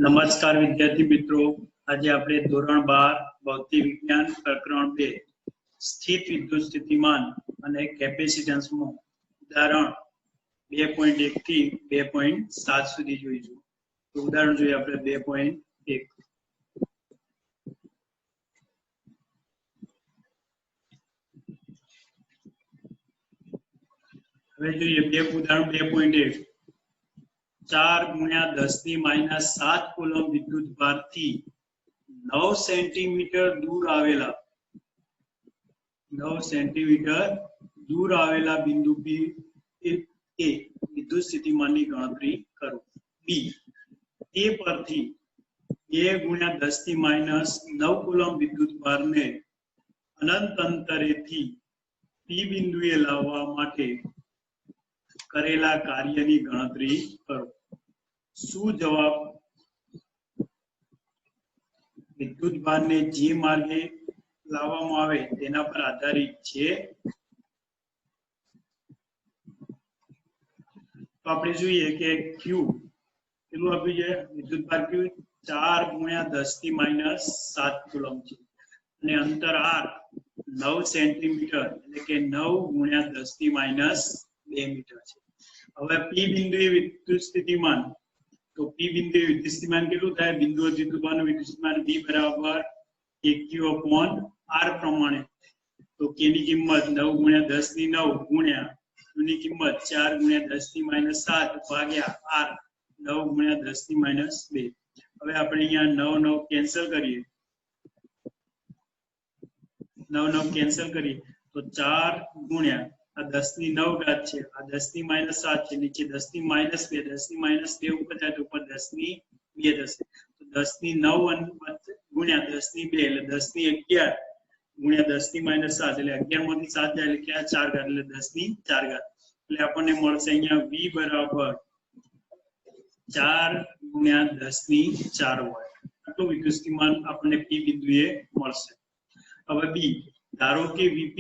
નમસ્કાર વિદ્યાર્થી મિત્રો, આજે આપણે ધોરણ 12 ભૌતિક વિજ્ઞાન પ્રકરણ 2 સ્થિત વિદ્યુત સ્થિતિમાન અને કેપેસિટન્સમાં ઉદાહરણ 2.1 થી 2.7 સુધી જોઈશું. તો ઉદાહરણ જોઈએ આપણે 2.1. હવે જોઈએ ઉદાહરણ 2.1. 4 × 10⁻⁷ કુલમ વિદ્યુત ભારથી 9 સેન્ટીમીટર દૂર આવેલા બિંદુ P એ વિદ્યુત સ્થિતિમાનની ગણતરી કરો. બી તે પરથી 2 × 10⁻⁹ કુલમ વિદ્યુત ભારને અનંત અંતરેથી P બિંદુએ લાવવા માટે કરેલા કાર્યની ગણતરી કરો. શું જવાબ? વિદ્યુત ભારને જે માર્ગે લાવવામાં આવે તેના પર આધારિત છે. તો આપણે જોઈએ કે Q કેટલું આપ્યું છે? વિદ્યુત ભાર Q 4 × 10⁻⁷ કુલમ છે અને અંતર R 9 સેન્ટીમીટર એટલે કે 9 × 10⁻² મીટર છે. હવે P બિંદુએ વિદ્યુત સ્થિતિમાન, તો P બિંદુએ વિદ્યુત સ્થિતિમાન કેટલું થાય? બિંદુ દ્વિધ્રુવનું વિદ્યુત સ્થિતિમાન V બરાબર AQ/R પ્રમાણે. તો K ની કિંમત 9 × 10⁹ ગુણ્યા Q ની કિંમત 4 × 10⁻⁷ ભાગ્યા R 9 × 10⁻². હવે આપણે અહીંયા 9 કેન્સલ કરીએ, 9 કેન્સલ કરીએ તો 4 ગુણ્યા આ 10⁹ છે, આ 10⁻⁷ છે, નીચે 10⁻², 10⁻² ઉપર જાય તો ઉપર 10⁻² થશે. તો 10⁹ ગુણ્યા 10⁻² એટલે 10⁻11 ગુણ્યા 10⁻⁷ એટલે 11 માંથી 7 જાય એટલે ક્યાં 4 ઘાત એટલે 10⁻4. એટલે આપણને મળશે અહીંયા V બરાબર 4 × 10⁴ વોલ્ટ. આટલું વિદ્યુત સ્થિતિમાન આપણને P બિંદુએ મળશે. હવે બી, ધારો કે VP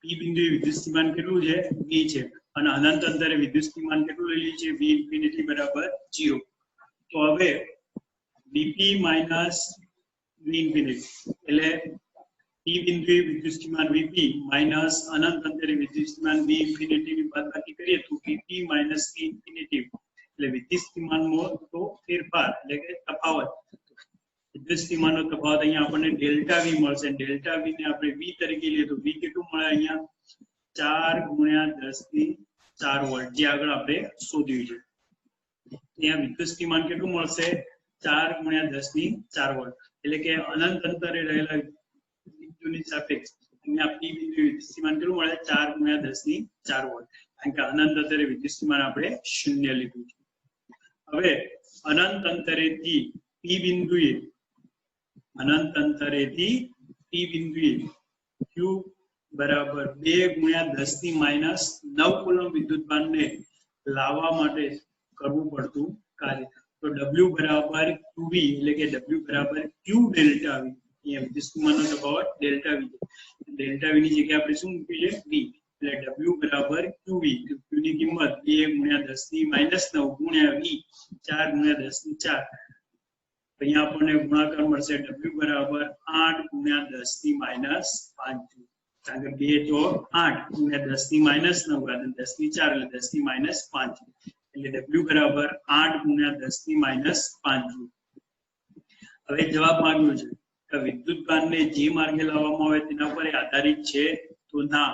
P બિંદુએ વિદ્યુત સ્થિતિમાન કેટલું છે? V છે અને અનંત અંતરે વિદ્યુત સ્થિતિમાન કેટલું લઈ લઈએ છીએ? V ∞ બરાબર 0. તો હવે VP - V ∞ એટલે P બિંદુએ વિદ્યુત સ્થિતિમાન VP માઈનસ અનંત અંતરે વિદ્યુત સ્થિતિમાન V ∞ ની બાદબાકી કરીએ તો VP - V ∞ એટલે વિદ્યુત સ્થિતિમાનમાં તો ફેરફાર એટલે કે તફાવત. વિદ્યુત સ્થિતિમાનનો તફાવત અહીંયા આપણને ડેલ્ટા V મળશે. ડેલ્ટા V ને આપણે V તરીકે લઈએ તો V કેટલું મળે? અહીંયા 4 × 10⁴ વોલ્ટ, જે આગળ આપણે શોધ્યું છે. ત્યાં વિદ્યુત સ્થિતિમાન કેટલું મળશે? 4 × 10⁴ વોલ્ટ. એટલે કે અનંત અંતરે રહેલા બિંદુની સાપેક્ષ અહીંયા P બિંદુ વિદ્યુત સ્થિતિમાન કેટલું મળે? 4 × 10⁴ વોલ્ટ. કારણ કે અનંત અંતરે વિદ્યુત સ્થિતિમાન આપણે 0 લીધું છે. હવે અનંત અંતરેથી P બિંદુએ Q બરાબર 2 × 10⁻⁹ કુલમ વિદ્યુત ભારને લાવવા માટે કરવું પડતું કાર્ય. તો W બરાબર QV એટલે કે W બરાબર Q ડેલ્ટા V. અહીંયા વિદ્યુત સ્થિતિમાનનો તફાવત ડેલ્ટા V છે. ડેલ્ટા V ની જગ્યાએ આપણે શું મૂક્યું છે? V. એટલે W બરાબર QV. Q ની કિંમત 2 × 10⁻⁹ ગુણ્યા V 4 × 10⁴. અહીંયા આપણને ગુણાકાર મળશે W બરાબર 8 × 10⁻⁵. કારણ કે 2 તો 8 × 10⁻⁹ અને 10⁴ એટલે 10⁻⁵. એટલે W બરાબર 8 × 10⁻⁵. હવે જવાબ માંગ્યો છે કે વિદ્યુત ભારને જે માર્ગે લાવવામાં આવે તેના પર આધારિત છે. તો ના,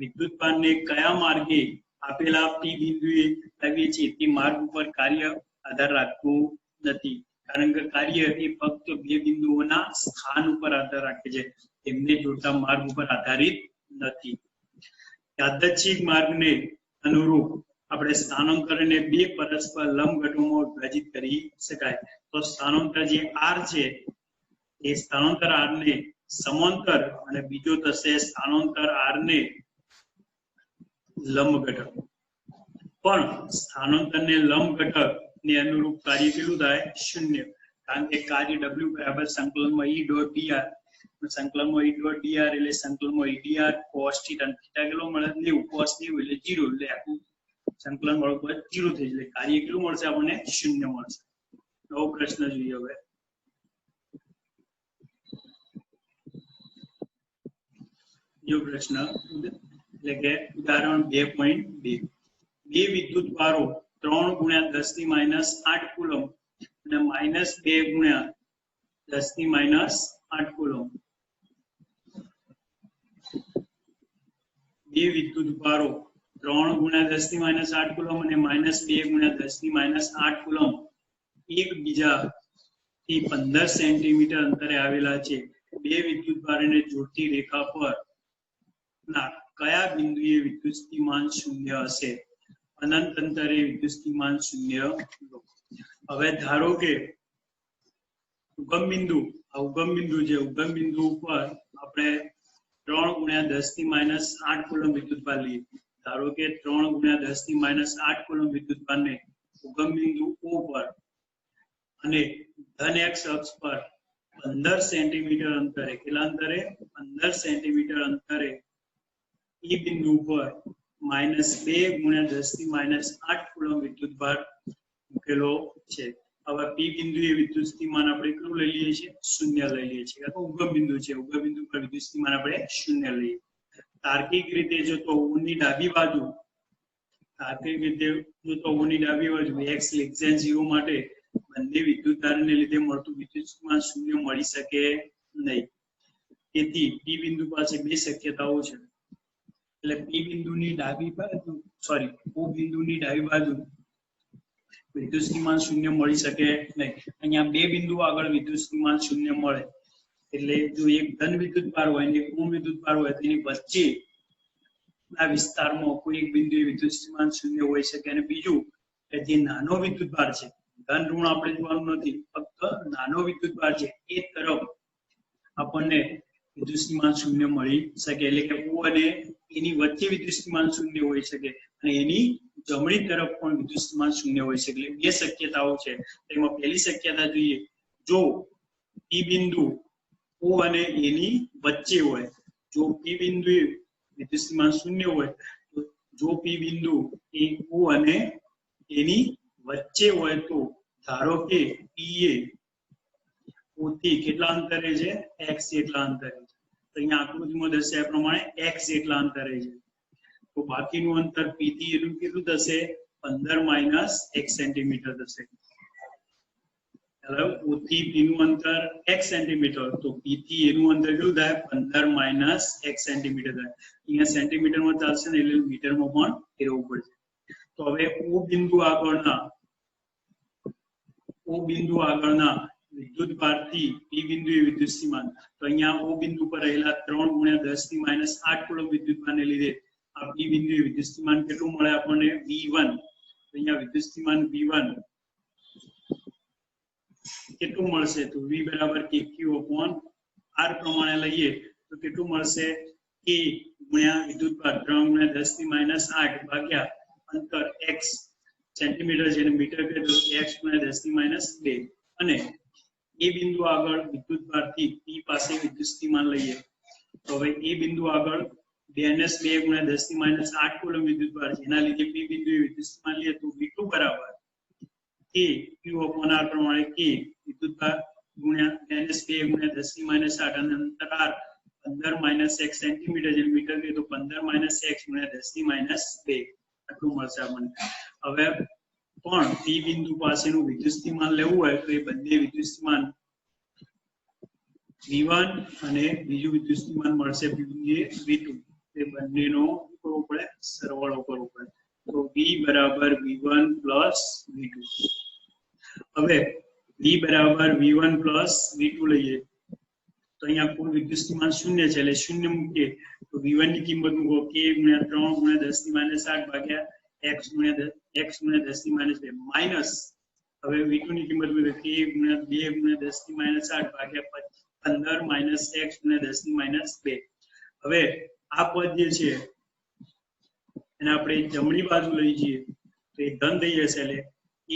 વિદ્યુત ભારને કયા માર્ગે આપેલા P બિંદુએ લાવીએ છીએ તે માર્ગ ઉપર કાર્ય આધાર રાખતું નથી. કારણ કે કાર્ય એ ફક્ત બે બિંદુઓના સ્થાન ઉપર આધાર રાખે છે, તેમને જોડતા માર્ગ ઉપર આધારિત નથી. યાદચ્છિક માર્ગને અનુરૂપ આપણે સ્થાનાંતરને બે પરસ્પર લંબ ઘટકોમાં વિભાજિત કરી શકાય. તો સ્થાનાંતર જે R છે એ સ્થાનાંતર R ને સમાંતર અને બીજો થશે સ્થાનાંતર R ને લંબ ઘટક. પણ સ્થાનાંતરને લંબ ઘટક ને અનુરૂપ કાર્ય કેટલું થાય? 0. કારણ કે કાર્ય W બરાબર સંકલનમાં E ડોટ dr, સંકલનમાં E ડોટ dr એટલે સંકલનમાં E dr cos θ કેટલો મળે? 90. cos 90 એટલે 0. એટલે આખું સંકલન વાળું પદ 0 થઈ જાય. એટલે કાર્ય કેટલું મળશે? આપણને 0 મળશે. નવો પ્રશ્ન જોઈએ હવે. બીજો પ્રશ્ન એટલે કે ઉદાહરણ 2.2 બે વિદ્યુત ભારો 3 ગુણ્યા 10 ની -8 કુલમ અને -2 ગુણ્યા 10 ની -8 કુલમ. બે વિદ્યુત ભારો 3 ગુણ્યા 10 ની -8 કુલમ અને -2 ગુણ્યા 10 ની -8 કુલમ એકબીજાથી 15 સેન્ટીમીટર અંતરે આવેલા છે. બે વિદ્યુત ભારને જોડતી રેખા પર ના કયા બિંદુએ વિદ્યુતસ્થિતિમાન શૂન્ય હશે? અનંત અંતરે વિદ્યુતસ્થિતિમાન શૂન્ય. હવે ધારો કે ઉગમ બિંદુ છે, ઉગમ બિંદુ ઉપર આપણે 3 ગુણ્યા 10 ની -8 કુલમ વિદ્યુતભાર લઈએ. ધારો કે 3 ગુણ્યા 10 ની -8 કુલમ વિદ્યુતભારને ઉગમ બિંદુ O પર અને ધન x અક્ષ પર 15 સેન્ટીમીટર અંતરે, કેટલા અંતરે? 15 સેન્ટીમીટર અંતરે એ બિંદુ પર -2 ગુણ્યા 10 ની -8 કુલમ વિદ્યુતભાર મૂકેલો છે. હવે P બિંદુએ વિદ્યુતસ્થિતિમાન આપણે કેટલું લઈ લઈએ છીએ? શૂન્ય લઈ લઈએ છીએ. કારણ કે ઉગમ બિંદુ છે, ઉગમ બિંદુ પર વિદ્યુતસ્થિતિમાન આપણે શૂન્ય લઈએ. તાર્કિક રીતે જો તો ઓની ડાબી બાજુ, x < 0 માટે બંને વિદ્યુતધારને લીધે મળતું વિદ્યુતસ્થિતિમાન શૂન્ય મળી શકે નહીં. તેથી P બિંદુ પાસે બે શક્યતાઓ છે. એટલે P બિંદુની ડાબી બાજુ, O બિંદુની ડાબી બાજુ વિદ્યુતસ્થિતિમાન શૂન્ય મળી શકે નહીં. અહીંયા બે બિંદુ આગળ વિદ્યુતસ્થિતિમાન શૂન્ય મળે. એટલે જો એક ધન વિદ્યુતભાર હોય અને એક ઋણ વિદ્યુતભાર હોય, તેની વચ્ચે આ વિસ્તારમાં કોઈ એક બિંદુએ વિદ્યુતસ્થિતિમાન શૂન્ય હોઈ શકે. અને બીજું કે જે નાનો વિદ્યુતભાર છે, ધન ઋણ આપણે જોવાનું નથી, ફક્ત નાનો વિદ્યુતભાર છે, એ તરફ આપણને વિદ્યુતસ્થિતિમાન શૂન્ય મળી શકે. એટલે કે O અને એની વચ્ચે વિદ્યુતસ્થિતિમાન શૂન્ય હોઈ શકે અને એની જમણી તરફ પણ વિદ્યુતસ્થિતિમાન શૂન્ય હોઈ શકે. બે શક્યતાઓ છે. તેમાં પહેલી શક્યતા જોઈએ, જો P બિંદુ O અને એની વચ્ચે હોય, જો P બિંદુ વિદ્યુતસ્થિતિમાન શૂન્ય હોય, તો જો P બિંદુ એ O અને એની વચ્ચે હોય તો ધારો કે P એ O થી કેટલા અંતરે છે? x જેટલા અંતરે છે. તો અહીંયા આકૃતિમાં દર્શાવ્યા પ્રમાણે x જેટલા અંતરે છે. તો બાકીનું અંતર P થી એનું કેટલું થશે? 15 - x સેન્ટીમીટર થશે. O થી P નું અંતર x સેન્ટીમીટર, તો P થી એનું અંતર કેટલું થાય? 15 - x સેન્ટીમીટર થાય. અહીંયા સેન્ટીમીટરમાં ચાલશે ને એટલે મીટરમાં પણ ફેરવવું પડશે. તો હવે O બિંદુ આગળના વિદ્યુતભારથી P બિંદુએ વિદ્યુતસ્થિતિમાન, તો અહીંયા O બિંદુ પર રહેલા 3 ગુણ્યા 10 ની -8 કુલમ વિદ્યુતભારને લીધે આ P બિંદુએ વિદ્યુતસ્થિતિમાન કેટલું મળે આપણને? V1. તો અહીંયા વિદ્યુતસ્થિતિમાન V1 કેટલું મળશે? તો V બરાબર KQ/R પ્રમાણે લઈએ તો કેટલું મળશે? K ગુણ્યા વિદ્યુતભાર 3 ગુણ્યા 10 ની -8 ભાગ્યા અંતર x સેન્ટીમીટર છે અને મીટર કે તો x ગુણ્યા 10 ની -2 અને એ બિંદુ આગળ વિદ્યુતભારથી P પાસે વિદ્યુતસ્થિતિમાન લઈએ તો હવે એ બિંદુ આગળ 2 ગુણ્યા 10 ની -8 કુલમ વિદ્યુતભાર છે. એના લીધે P બિંદુએ વિદ્યુતસ્થિતિમાન લઈએ તો V2 બરાબર K Q/R પ્રમાણે K વિદ્યુતભાર ગુણ્યા 2 ગુણ્યા 10 ની -8 અને અંતર R 15 - x સેન્ટીમીટર છે, મીટર કે તો 15 - x ગુણ્યા 10 ની -2 આટલું મળશે આપણને. હવે પણ P બિંદુ પાસેનું વિદ્યુતસ્થિતિમાન લેવું હોય તો એ બંને વિદ્યુતસ્થિતિમાન V1 અને બીજું વિદ્યુતસ્થિતિમાન મળશે V2. એ બંનેનો કરવો પડે, સરવાળો કરવો પડે. તો V બરાબર V1 + V2. હવે V બરાબર V1 + V2 લઈએ તો અહીંયા કુલ વિદ્યુતસ્થિતિમાન શૂન્ય છે એટલે શૂન્ય મૂકીએ તો V1 ની કિંમત મૂકો K ગુણ્યા 3 ગુણ્યા 10 ની -8 ભાગ્યા x ગુણ્યા 10 ની -2 માઈનસ હવે V2 ની કિંમત મૂકો K ગુણ્યા 2 ગુણ્યા 10 ની -8 ભાગ્યા 15 - x ગુણ્યા 10 ની -2. હવે આ પદ જે છે એને આપણે જમણી બાજુ લઈ જઈએ તો એ ધન થઈ જશે એટલે K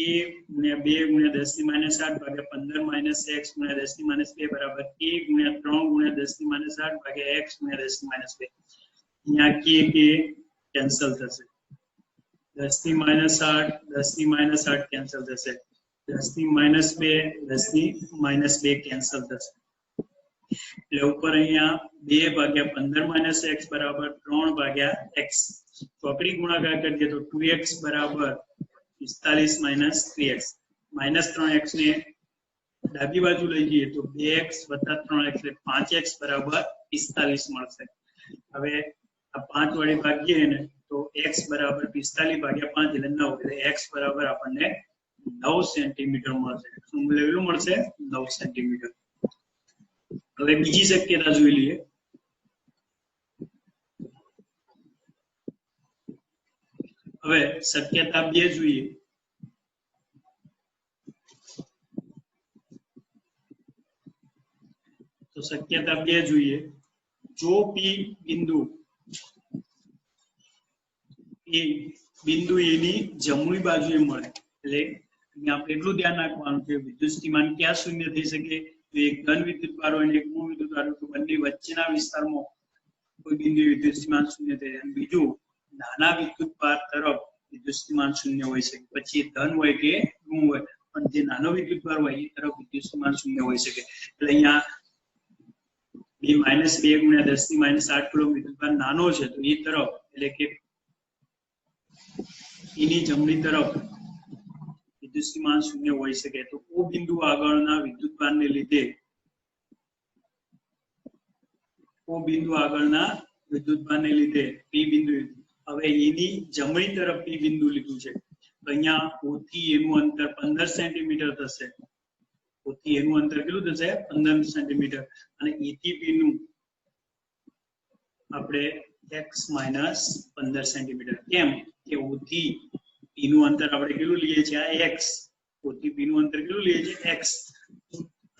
ગુણ્યા 2 ગુણ્યા 10 ની -8 ભાગ્યા 15 - x ગુણ્યા 10 ની -2 બરાબર K ગુણ્યા 3 ગુણ્યા 10 ની -8 ભાગ્યા x ગુણ્યા 10 ની -2. અહીંયા K કેન્સલ થશે, 10 ની -8 10 ની -8 કેન્સલ થશે 10 -2 -2 કેન્સલ થશે એટલે ઉપર અહીંયા 2/15 - x બરાબર 3/x ચોકડી ગુણાકાર કરીએ તો 2x બરાબર 45 - 3x -3x ને ડાબી બાજુ લઈ જઈએ તો 2x + 3x એટલે 5x બરાબર 45 મળશે હવે આ 5 વડે ભાગીએ ને તો x બરાબર 45/5 એટલે 9 એટલે x બરાબર આપણને 9 સેન્ટીમીટર મળશે શું મૂલ્ય કેટલું મળશે 9 સેન્ટીમીટર હવે બીજી શક્યતા જોઈ લઈએ હવે શક્યતા 2 જોઈએ તો શક્યતા 2 જોઈએ જો p બિંદુ એ બિંદુ એની જમણી બાજુએ મળે એટલે આપણે એટલું ધ્યાન રાખવાનું કે વિદ્યુત સ્થિતિમાન ક્યાં શૂન્ય થઈ શકે તો એક ઘન વિદ્યુતભાર હોય અને એક મૂળ વિદ્યુતભાર હોય તો બંને વચ્ચેના વિસ્તારમાં કોઈ બિંદુ વિદ્યુત સ્થિતિમાન શૂન્ય થઈ જાય અને બીજું નાના વિદ્યુતભાર તરફ વિદ્યુત સ્થિતિમાન શૂન્ય હોય શકે પછી ધન હોય કે ઋણ હોય પણ જે નાનો વિદ્યુતભાર હોય એ તરફ વિદ્યુત સ્થિતિમાન શૂન્ય હોય શકે એટલે અહીંયા b -2 × 10 - 8 કુલમ વિદ્યુતભાર નાનો છે તો એ તરફ એટલે કે એની જમણી તરફ વિદ્યુત સ્થિતિમાન શૂન્ય હોઈ શકે તો O બિંદુ આગળના વિદ્યુતભારને લીધે P બિંદુ હવે એની જમણી તરફ P બિંદુ લીધું છે તો અહીંયા O થી એનું અંતર 15 સેન્ટીમીટર થશે O થી એનું અંતર કેટલું થશે 15 સેન્ટીમીટર અને E થી P નું આપણે x - 15 સેન્ટીમીટર કેમ કે O થી P નું અંતર આપણે કેટલું લઈએ છીએ આ x O થી P નું અંતર કેટલું લઈએ છીએ x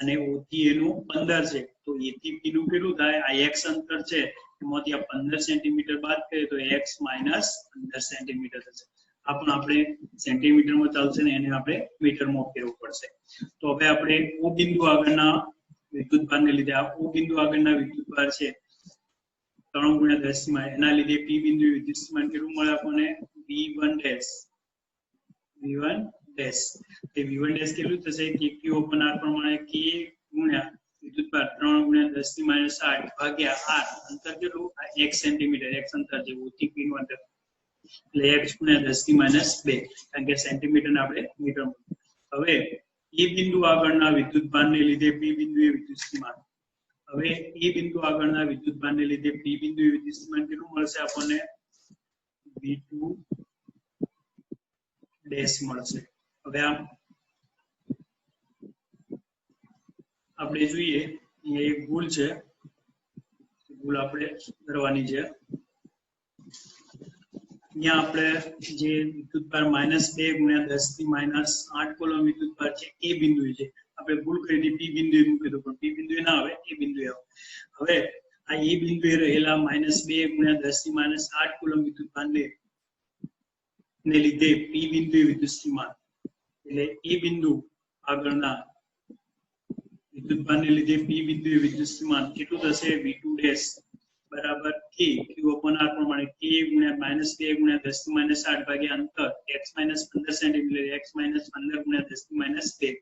અને O થી એનું 15 છે તો A થી P નું કેટલું થાય આ x અંતર છે એમાંથી આ 15 સેન્ટીમીટર બાદ કરીએ તો x - 15 સેન્ટીમીટર થશે આ પણ આપણે સેન્ટીમીટરમાં ચાલશે ને એને આપણે મીટરમાં ફેરવવું પડશે તો હવે આપણે O બિંદુ આગળના વિદ્યુતભારને લીધે આ O બિંદુ આગળના વિદ્યુતભાર છે 3 × 10 એના લીધે P બિંદુ વિદ્યુત સ્થિતિમાન કેટલું મળે આપણને V1 તે V1 કેટલું થશે કે Q ઓપન R પ્રમાણે K ગુણ્યા વિદ્યુતભાર 3 × 10 - 8 ભાગ્યા R અંતર કેટલું 1 સેન્ટીમીટર x અંતર છે O થી P નું અંતર એટલે x × 10 - 2 કારણ કે સેન્ટીમીટર ને આપણે મીટર હવે E બિંદુ આગળના વિદ્યુતભારને લીધે P બિંદુએ વિદ્યુત સ્થિતિમાન હવે E બિંદુ આગળના વિદ્યુતભારને લીધે P બિંદુએ વિદ્યુત સ્થિતિમાન કેટલું મળશે આપણને V2 મળશે હવે આપણે જોઈએ અહીંયા એક ભૂલ છે ભૂલ આપણે કરવાની છે અહીંયા આપણે જે વિદ્યુતભાર -2 × 10 - 8 કુલમ વિદ્યુતભાર છે એ બિંદુ છે આપણે ભૂલ કરી હતી P બિંદુએ મૂકી દો પણ P બિંદુએ ના આવે એ બિંદુએ આવે હવે આ E બિંદુએ રહેલા -2 × 10 - 8 કુલમ વિદ્યુતભારને લીધે P બિંદુએ વિદ્યુત સ્થિતિમાન એટલે E બિંદુ આગળના વિદ્યુતભારને લીધે P બિંદુએ વિદ્યુત સ્થિતિમાન કેટલું થશે V2 બરાબર K Q ઓપન R પ્રમાણે K × -2 × 10 - 8 ભાગ્યા અંતર x - 15 સેન્ટીમીટર x - 15 × 10 - 2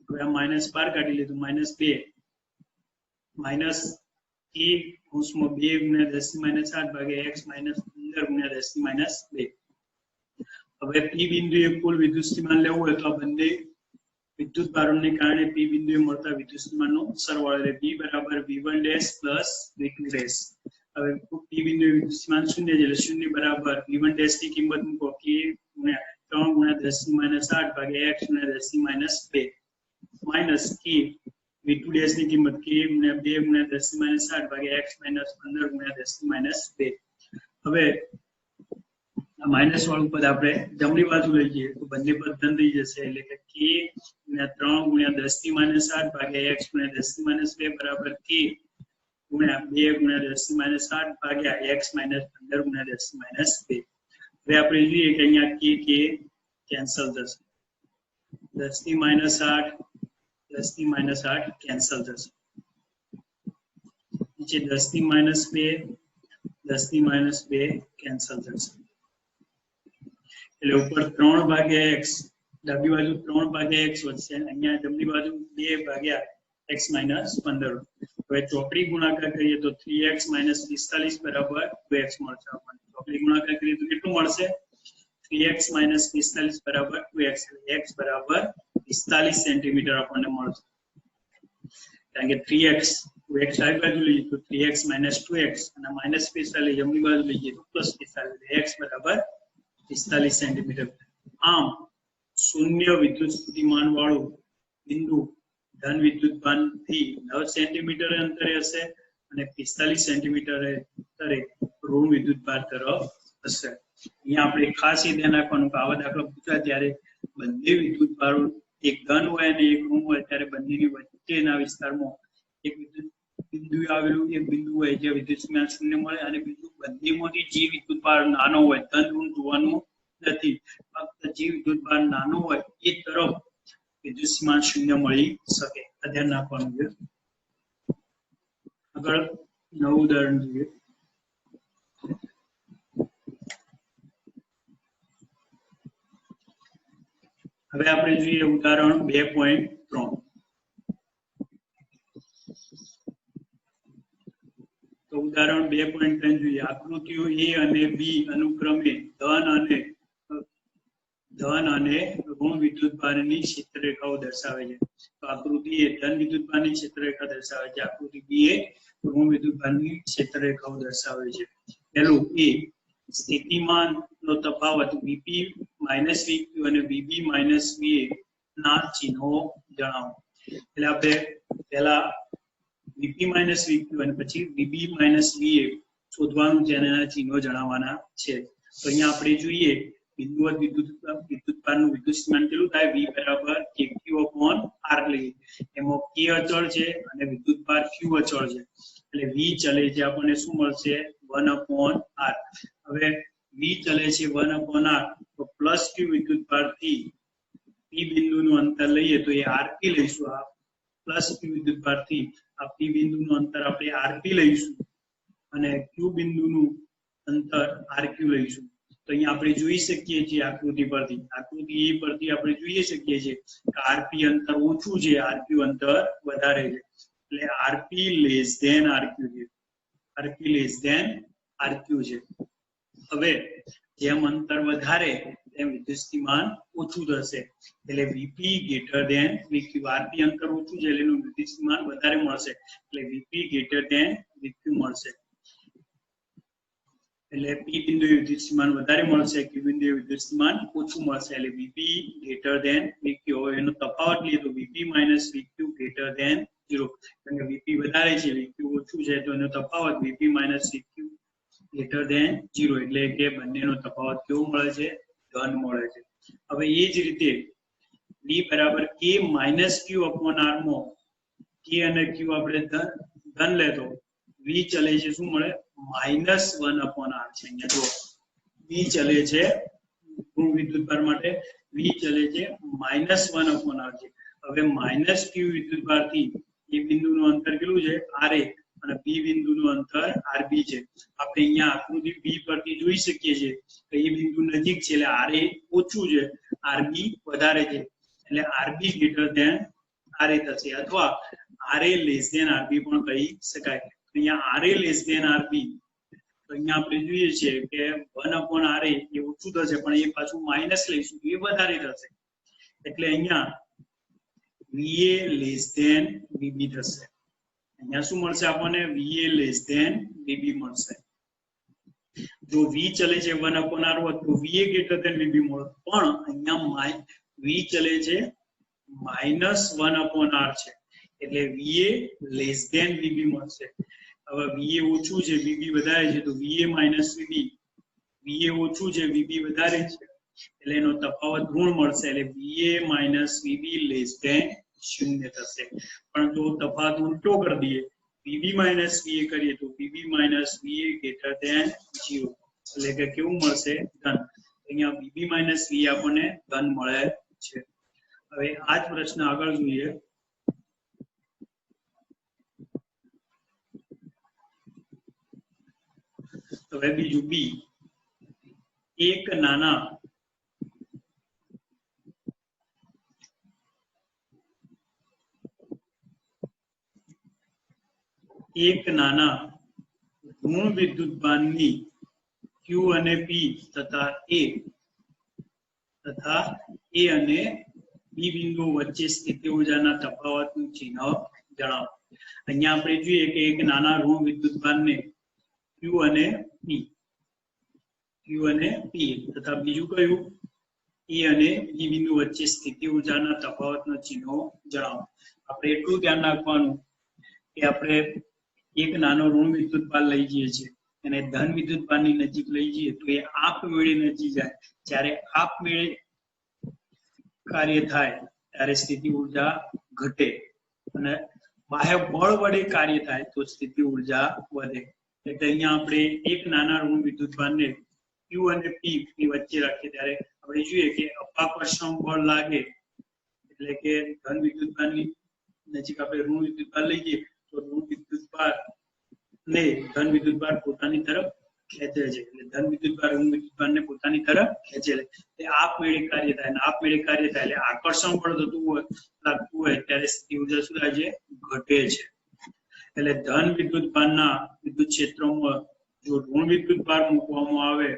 હવે આ માઈનસ બહાર કાઢી લીધું -2 માઈનસ K કૌંસમાં 2 × 10 - 8 ભાગ્યા x - 15 × 10 - 2 હવે P બિંદુએ કુલ વિદ્યુત સ્થિતિમાન લેવું હોય તો આ બંને વિદ્યુતભારોને કારણે P બિંદુએ મળતા વિદ્યુત સ્થિતિમાનનો સરવાળો એટલે P બરાબર V1 + V2 હવે P બિંદુએ વિદ્યુત સ્થિતિમાન 0 છે એટલે 0 બરાબર V1 ની કિંમત મૂકો K × 3 × 10 - 8 ભાગ્યા x × 10 - 2 માઈનસ K V2 ની કિંમત K × 2 × 10 - 8 ભાગ્યા x - 15 × 10 - 2 હવે આ માઈનસ વાળું પદ આપણે જમણી બાજુ લઈ જઈએ તો બંને પદ ધન થઈ જશે એટલે કે K × 3 × 10 - 8 ભાગ્યા x × 10 - 2 બરાબર K × 2 × 10 - 8 ભાગ્યા x - 15 × 10 - 2 હવે આપણે જોઈએ કે અહીંયા K કેન્સલ થશે 10 - 8 10 - 8 કેન્સલ થશે નીચે 10 - 2 10 - 2 કેન્સલ થશે એટલે ઉપર 3/x ડાબી બાજુ 3 ભાગ્યા x વધશે, અહીંયા જમણી બાજુ 2 ભાગ્યા x માઇનસ 15. હવે ચોકડી ગુણાકાર કરીએ તો 3x માઇનસ 45 બરાબર 2x મળશે આપણને. ચોકડી ગુણાકાર કરીએ તો કેટલું મળશે? 3x માઇનસ 45 બરાબર 2x, x બરાબર 45 સેન્ટીમીટર આપણને મળશે. કારણ કે 3x 2x ડાબી બાજુ લઈએ તો 3x માઇનસ 2x અને માઇનસ 45 જમણી બાજુ લઈએ તો પ્લસ 45, x બરાબર 45 સેન્ટીમીટર. આમ શૂન્ય વિદ્યુત સ્થિતિમાન વાળું બિંદુ ધન વિદ્યુતભાન થી 9 સેન્ટીમીટર અંતરે હશે અને 45 સેન્ટીમીટર અંતરે ઋણ વિદ્યુતભાર તરફ હશે. અહીંયા આપણે ખાસ એ ધ્યાન રાખવાનું કે આવા દાખલા પૂછાય ત્યારે બંને વિદ્યુતભારો એક ધન હોય અને એક ઋણ હોય ત્યારે બંનેની વચ્ચેના વિસ્તારમાં એક વિદ્યુત બિંદુ આવેલું એક બિંદુ હોય જે વિદ્યુત સ્થિતિમાન શૂન્ય મળે, અને બીજું બંનેમાંથી જે વિદ્યુતભાર નાનો હોય ધન ઋણ જોવાનું નથી, ફક્ત જે વિદ્યુતભાર નાનો હોય એ તરફ વિદ્યુત સ્થિતિમાન શૂન્ય મળી શકે. આ ધ્યાન રાખવાનું છે. આગળ નવું ઉદાહરણ જોઈએ. હવે આપણે જોઈએ ઉદાહરણ 2.3. તો ઉદાહરણ 2.3 જોઈએ. આકૃતિઓ A અને B અનુક્રમે ધન અને ઋણ વિદ્યુતભારની ક્ષેત્રરેખાઓ દર્શાવે છે. તો આકૃતિ A ધન વિદ્યુતભારની ક્ષેત્રરેખા દર્શાવે છે, આકૃતિ B એ ઋણ વિદ્યુતભારની ક્ષેત્રરેખાઓ દર્શાવે છે. પહેલું A સ્થિતિમાન નો તફાવત Vp માઇનસ Vq અને Vb માઇનસ Va ના ચિહ્નો જણાવો. એટલે આપણે પહેલા Vp માઇનસ Vq અને પછી Vb માઇનસ Va શોધવાનું છે અને એના ચિહ્નો જણાવવાના છે. તો અહીંયા આપણે જોઈએ બિંદુવત વિદ્યુતભારનું વિદ્યુત સ્થિતિમાન કેટલું થાય? V બરાબર kq/r લઈએ. એમાં k અચળ છે અને વિદ્યુતભાર q અચળ છે, એટલે V ચલે છે આપણને શું મળશે? 1/r. હવે V ચલે છે 1/r તો પ્લસ q વિદ્યુતભારથી P બિંદુનું અંતર લઈએ તો એ rp લઈશું. આ પ્લસ q વિદ્યુતભારથી આ P બિંદુનું અંતર આપણે rp લઈશું અને q બિંદુનું અંતર rq લઈશું. તો અહીંયા આપણે જોઈ શકીએ છીએ આકૃતિ પરથી આપણે જોઈ શકીએ છીએ કે rp અંતર ઓછું છે, rq અંતર વધારે છે, એટલે rp લેસ ધેન rq છે. rp લેસ ધેન rq છે. હવે જેમ અંતર વધારે તેમ વિદ્યુત સ્થિતિમાન ઓછું થશે, એટલે Vp greater than Vq. rp અંતર ઓછું છે એટલે એનું વિદ્યુત સ્થિતિમાન વધારે મળશે, એટલે Vp ગ્રેટર ધેન Vq મળશે. એટલે P બિંદુએ વિદ્યુત સ્થિતિમાન વધારે મળશે, Q બિંદુએ વિદ્યુત સ્થિતિમાન ઓછું મળશે, એટલે Vp ગ્રેટર ધેન Vq. હવે એનો તફાવત લઈએ તો Vp minus Vq greater than 0. કારણ કે Vp વધારે છે, Vq ઓછું છે, તો એનો તફાવત Vp minus Vq greater than 0. એટલે કે બંનેનો તફાવત કેવો મળે છે? ધન મળે છે. હવે એ જ રીતે V બરાબર k minus Q upon r માં k અને Q આપણે ધન લેતો V ચલે છે શું મળે? -1/r છે. અહીંયા જો V ચલે છે ઋણ વિદ્યુતભાર માટે V ચલે છે -1/r છે. હવે માઇનસ Q વિદ્યુતભારથી એ બિંદુનું અંતર કેટલું છે? Ra અને B બિંદુનું અંતર Rb છે. આપણે અહીંયા આકૃતિ B પરથી જોઈ શકીએ છીએ કે એ બિંદુ નજીક છે એટલે Ra ઓછું છે, Rb વધારે છે, એટલે Rb ગ્રેટર ધેન Ra થશે, અથવા Ra લેસ ધેન Rb પણ કહી શકાય. અહીંયા Ra લેસ ધેન Rb તો અહીંયા આપણે જોઈએ છીએ કે 1/Ra એ ઓછું થશે પણ એ પાછું માઇનસ લઈશું એ વધારે થશે, એટલે અહીંયા Va લેસ ધેન Vb થશે. અહીંયા શું મળશે આપણને? Va લેસ ધેન Vb મળશે. જો V ચલે છે 1/r હોત તો Va ગ્રેટર ધેન Vb મળત, પણ અહીંયા V ચલે છે -1/r છે એટલે Va લેસ ધેન Vb મળશે. હવે Va ઓછું છે Vb વધારે છે તો Va માઇનસ Vb, Va ઓછું છે Vb વધારે છે એટલે એનો તફાવત ઋણ મળશે, એટલે Va minus Vb less than 0 થશે. પણ જો તફાવત ઉલટો કરી દઈએ Vb માઇનસ Va કરીએ તો Vb minus Va greater than 0, એટલે કે કેવું મળશે? ધન. અહીંયા Vb માઇનસ Va આપણને ધન મળે છે. હવે આ જ પ્રશ્ન આગળ જોઈએ. હવે બીજું B એક નાના એક નાના ઋણ વિદ્યુતભારની Q અને P તથા A અને B બિંદુઓ વચ્ચે સ્થિતિ ઊર્જાના તફાવતનું ચિહ્ન જણાવો. અહીંયા આપણે જોઈએ કે એક નાના ઋણ વિદ્યુતભારને Q અને P તથા બીજું કયું A અને B બિંદુ વચ્ચે સ્થિતિ ઊર્જાના તફાવતના ચિહ્નો જણાવો. આપણે એટલું ધ્યાન રાખવાનું કે આપણે એક નાનો ઋણ વિદ્યુતભાર લઈ જઈએ છીએ અને ધન વિદ્યુતભારની નજીક લઈ જઈએ તો એ આપમેળે નજીક જાય. જ્યારે આપમેળે કાર્ય થાય ત્યારે સ્થિતિ ઊર્જા ઘટે અને બાહ્ય બળ વડે કાર્ય થાય તો સ્થિતિ ઊર્જા વધે. એટલે અહીંયા આપણે એક નાના ઋણ વિદ્યુતભારને Q અને P ની વચ્ચે રાખીએ ત્યારે આપણે જોઈએ કે અપાકર્ષણ બળ લાગે એટલે કે ધન વિદ્યુતભારની નજીક આપણે ઋણ વિદ્યુતભાર લઈ જઈએ તો ઋણ વિદ્યુતભાર ને ધન વિદ્યુતભાર પોતાની તરફ ખેંચે છે. એટલે ધન વિદ્યુતભાર ઋણ વિદ્યુતભારને પોતાની તરફ ખેંચે છે. તે આપમેળે કાર્ય થાય અને આપમેળે કાર્ય થાય એટલે આકર્ષણ બળ થતું હોય લાગતું હોય ત્યારે સ્થિતિ ઊર્જા શું થાય છે? ઘટે છે. એટલે ધન વિદ્યુતભારના વિદ્યુત ક્ષેત્રમાં જો ઋણ વિદ્યુતભાર મૂકવામાં આવે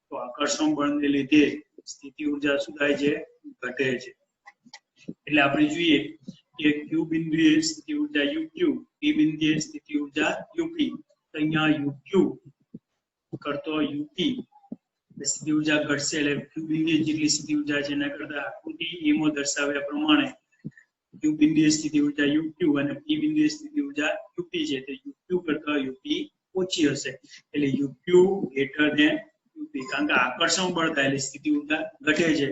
તો આકર્ષણ બળને લીધે સ્થિતિ ઊર્જા શું થાય છે? ઘટે છે. એટલે આપણે જોઈએ કે Q બિંદુએ સ્થિતિ ઊર્જા UQ, P બિંદુએ સ્થિતિ ઊર્જા UP. તો અહીંયા UQ કરતો UP સ્થિતિ ઊર્જા ઘટશે એટલે Q બિંદુએ જેટલી સ્થિતિ ઊર્જા છે એના કરતા આકૃતિ એમાં દર્શાવ્યા પ્રમાણે Q બિંદુએ સ્થિતિ ઊર્જા UQ અને P બિંદુએ સ્થિતિ ઊર્જા UP છે તો UQ કરતા UP ઓછી હશે. એટલે UQ greater than UP કારણ કે આકર્ષણ બળ થાય એટલે સ્થિતિ ઊર્જા ઘટે છે.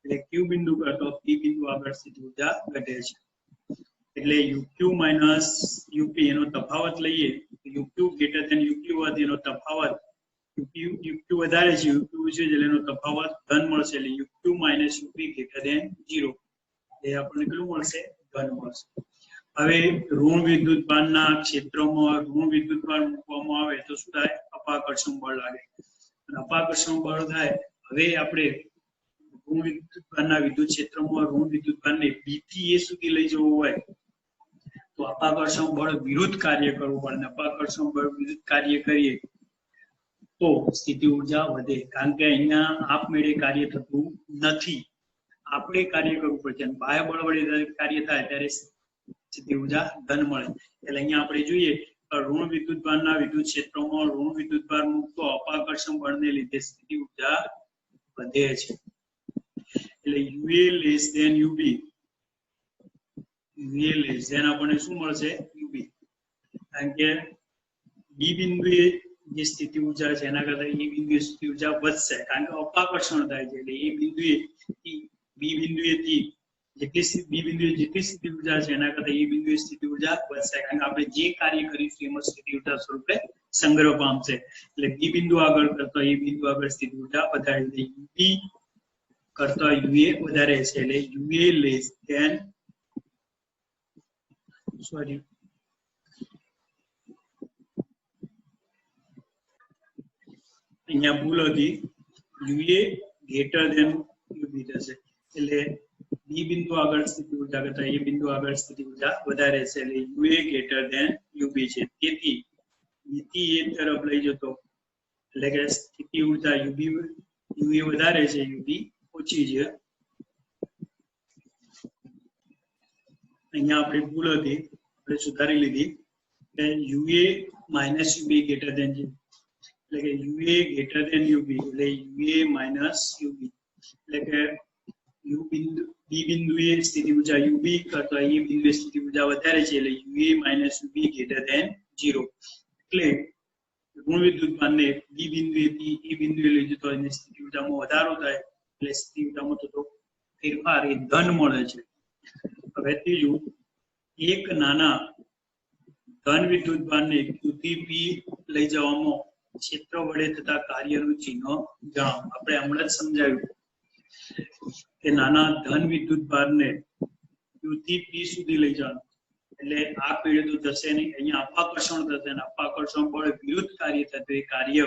એટલે Q બિંદુ કરતો P બિંદુ આગળ સ્થિતિ ઊર્જા ઘટે છે. એટલે UQ minus UP એનો તફાવત લઈએ UQ greater than UQ હોય એનો તફાવત UQ વધારે છે UQ છે એટલે એનો તફાવત ધન મળશે એટલે UQ minus UP greater than 0 એ આપણને કેટલું મળશે? ધન મળશે. હવે ઋણ વિદ્યુતભારના ક્ષેત્રમાં ઋણ વિદ્યુતભાર મૂકવામાં આવે તો શું થાય? અપાકર્ષણ બળ લાગે અને અપાકર્ષણ બળ થાય. હવે આપણે ઋણ વિદ્યુતભારના વિદ્યુત ક્ષેત્રમાં ઋણ વિદ્યુતભારને B થી A સુધી લઈ જવું હોય તો અપાકર્ષણ બળ વિરુદ્ધ કાર્ય કરવું પડે. અપાકર્ષણ બળ વિરુદ્ધ કાર્ય કરીએ તો સ્થિતિ ઊર્જા વધે કારણ કે અહીંયા આપમેળે કાર્ય થતું નથી. આપણે કાર્ય કરવું પડશે અને બાહ્ય બળ વડે કાર્ય થાય ત્યારે સ્થિતિ ઊર્જા ધન મળે. એટલે અહીંયા આપણે જોઈએ ઋણ વિદ્યુતભારના વિદ્યુત ક્ષેત્રોમાં ઋણ વિદ્યુતભાર મૂકતો અપાકર્ષણ બળને લીધે સ્થિતિ ઊર્જા વધે છે. એટલે UA less than UB UA less than આપણને શું મળશે? UB કારણ કે B બિંદુએ જે સ્થિતિ ઊર્જા છે એના કરતા E બિંદુએ સ્થિતિ ઊર્જા વધશે કારણ કે અપાકર્ષણ થાય છે. એટલે એ બિંદુએ B બિંદુએથી જેટલી સ્થિતિ ઊર્જા છે એના કરતા E બિંદુએ સ્થિતિ ઊર્જા વધશે કારણ કે આપણે જે કાર્ય કરીશું એમાં સ્થિતિ ઊર્જા સ્વરૂપે સંગ્રહ પામશે. એટલે B બિંદુ આગળ કરતા E બિંદુ આગળ સ્થિતિ ઊર્જા વધારે છે. UB કરતા UA વધારે છે એટલે UA less than અહીંયા ભૂલ હતી UA greater than UB થશે એટલે B બિંદુ આગળ સ્થિતિ ઊર્જા કરતા A બિંદુ આગળ સ્થિતિ ઊર્જા વધારે છે એટલે UA greater than UB છે. તેથી B થી A તરફ લઈ જતો એટલે કે સ્થિતિ ઊર્જા UA વધારે છે UB ઓછી છે. અહીંયા આપણી ભૂલ હતી આપણે સુધારી લીધી કે UA minus UB greater than છે એટલે કે UA greater than UB એટલે UA minus UB એટલે કે B બિંદુએ સ્થિતિ ઊર્જા UB કરતા E બિંદુએ સ્થિતિ ઊર્જા વધારે છે એટલે UA minus UB greater than 0 એટલે ઋણ વિદ્યુતભારને B બિંદુએથી E બિંદુએ લઈ જતો એની સ્થિતિ ઊર્જામાં વધારો થાય એટલે સ્થિતિ ઊર્જામાં થતો ફેરફાર એ ધન મળે છે. હવે ત્રીજું એક નાના ધન વિદ્યુતભારને Q થી P લઈ જવામાં ક્ષેત્ર વડે થતા કાર્યનું ચિહ્ન જણાવો. આપણે હમણાં જ સમજાવ્યું કે નાના ધન વિદ્યુતભારને Q થી P સુધી લઈ જવાનું એટલે આ પેઢી તો થશે નહીં. અહીંયા અપાકર્ષણ થશે અને અપાકર્ષણ બળ વિરુદ્ધ કાર્ય થતું એ કાર્ય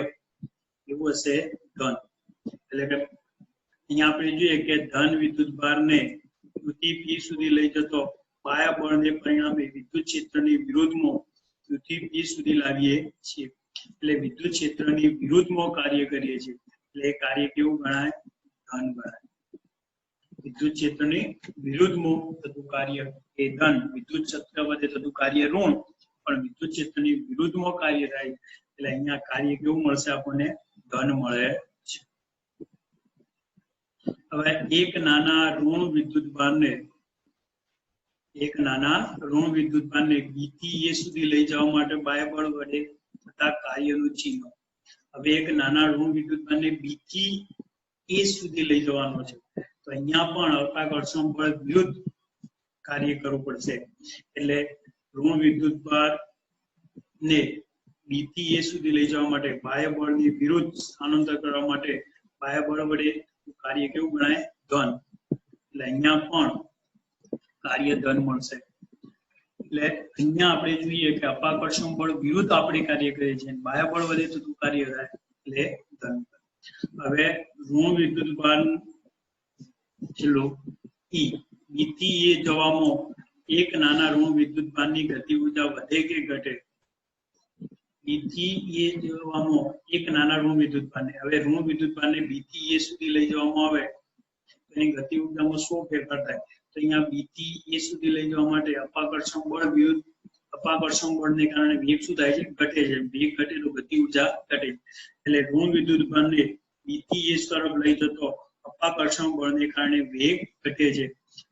એવું હશે ધન. એટલે કે અહીંયા આપણે જોઈએ કે ધન વિદ્યુતભારને Q થી P સુધી લઈ જતો બાહ્ય બળને પરિણામે વિદ્યુત ક્ષેત્રની વિરુદ્ધમાં Q થી P સુધી લાવીએ છીએ એટલે વિદ્યુત ક્ષેત્રની વિરુદ્ધમાં કાર્ય કરીએ છીએ એટલે એ કાર્ય કેવું ગણાય? ધન ગણાય. વિદ્યુત ક્ષેત્રની વિરુદ્ધમાં થતું કાર્ય એ ધન, વિદ્યુત ક્ષેત્ર વડે થતું કાર્ય ઋણ, પણ વિદ્યુત ક્ષેત્રની વિરુદ્ધમાં કાર્ય થાય એટલે અહીંયા કાર્ય કેવું મળશે આપણને? ધન મળે છે. હવે એક નાના ઋણ વિદ્યુતભારને B થી A સુધી લઈ જવા માટે બાહ્ય બળ વડે થતા કાર્યનું ચિહ્ન. હવે એક નાના ઋણ વિદ્યુતભારને B થી A સુધી લઈ જવાનો છે તો અહીંયા પણ અલ્પાકર્ષણ બળ વિરુદ્ધ કાર્ય કરવું પડશે એટલે ઋણ વિદ્યુતભાર ને B થી A સુધી લઈ જવા માટે બાહ્ય બળની વિરુદ્ધ સ્થાનાંતર કરવા માટે બાહ્ય બળ વડે કાર્ય કેવું ગણાય? ધન. એટલે અહીંયા પણ કાર્ય ધન મળશે એટલે અહીંયા આપણે જોઈએ કે અપાકર્ષણ બળ વિરુદ્ધ આપણે કાર્ય કરીએ છીએ બાહ્ય બળ વડે થતું કાર્ય થાય એટલે ધન. હવે ઋણ વિદ્યુતભાર છેલ્લો E B થી A જવામાં એક નાના ઋણ વિદ્યુતભારની ગતિ ઉર્જા વધે કે ઘટે? B થી A જવામાં એક નાના ઋણ વિદ્યુતભારને, હવે ઋણ વિદ્યુતભારને B થી A સુધી લઈ જવામાં આવે તો એની ગતિ ઉર્જામાં શું ફેરફાર થાય? તો અહીંયા B થી A સુધી લઈ જવા માટે અપાકર્ષણ બળ વિરુદ્ધ અપાકર્ષણ બળને કારણે વેગ શું થાય છે? ઘટે છે. વેગ ઘટે તો ગતિ ઉર્જા ઘટે એટલે ઋણ વિદ્યુતભારને B થી A તરફ લઈ જતો અપાકર્ષણ બળને કારણે વેગ ઘટે છે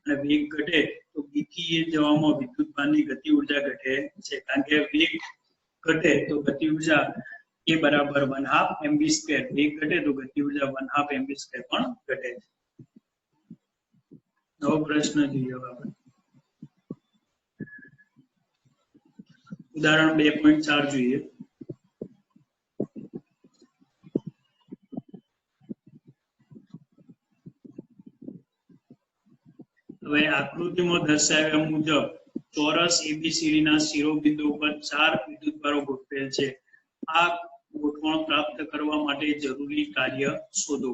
અને વેગ ઘટે તો B થી A જવામાં વિદ્યુતભારની ગતિ ઉર્જા ઘટે છે કારણ કે વેગ ઘટે તો ગતિ ઉર્જા A બરાબર 1/2 mv². વેગ ઘટે તો ગતિ ઉર્જા 1/2 mv² પણ ઘટે છે. નવો પ્રશ્ન જોઈએ આપણે. ઉદાહરણ 2.4 જોઈએ. હવે આકૃતિમાં દર્શાવ્યા મુજબ ચોરસ ABCD ના શિરોબિંદુ ઉપર 4 વિદ્યુતભારો ગોઠવેલ છે. આ ગોઠવણ પ્રાપ્ત કરવા માટે જરૂરી કાર્ય શોધો.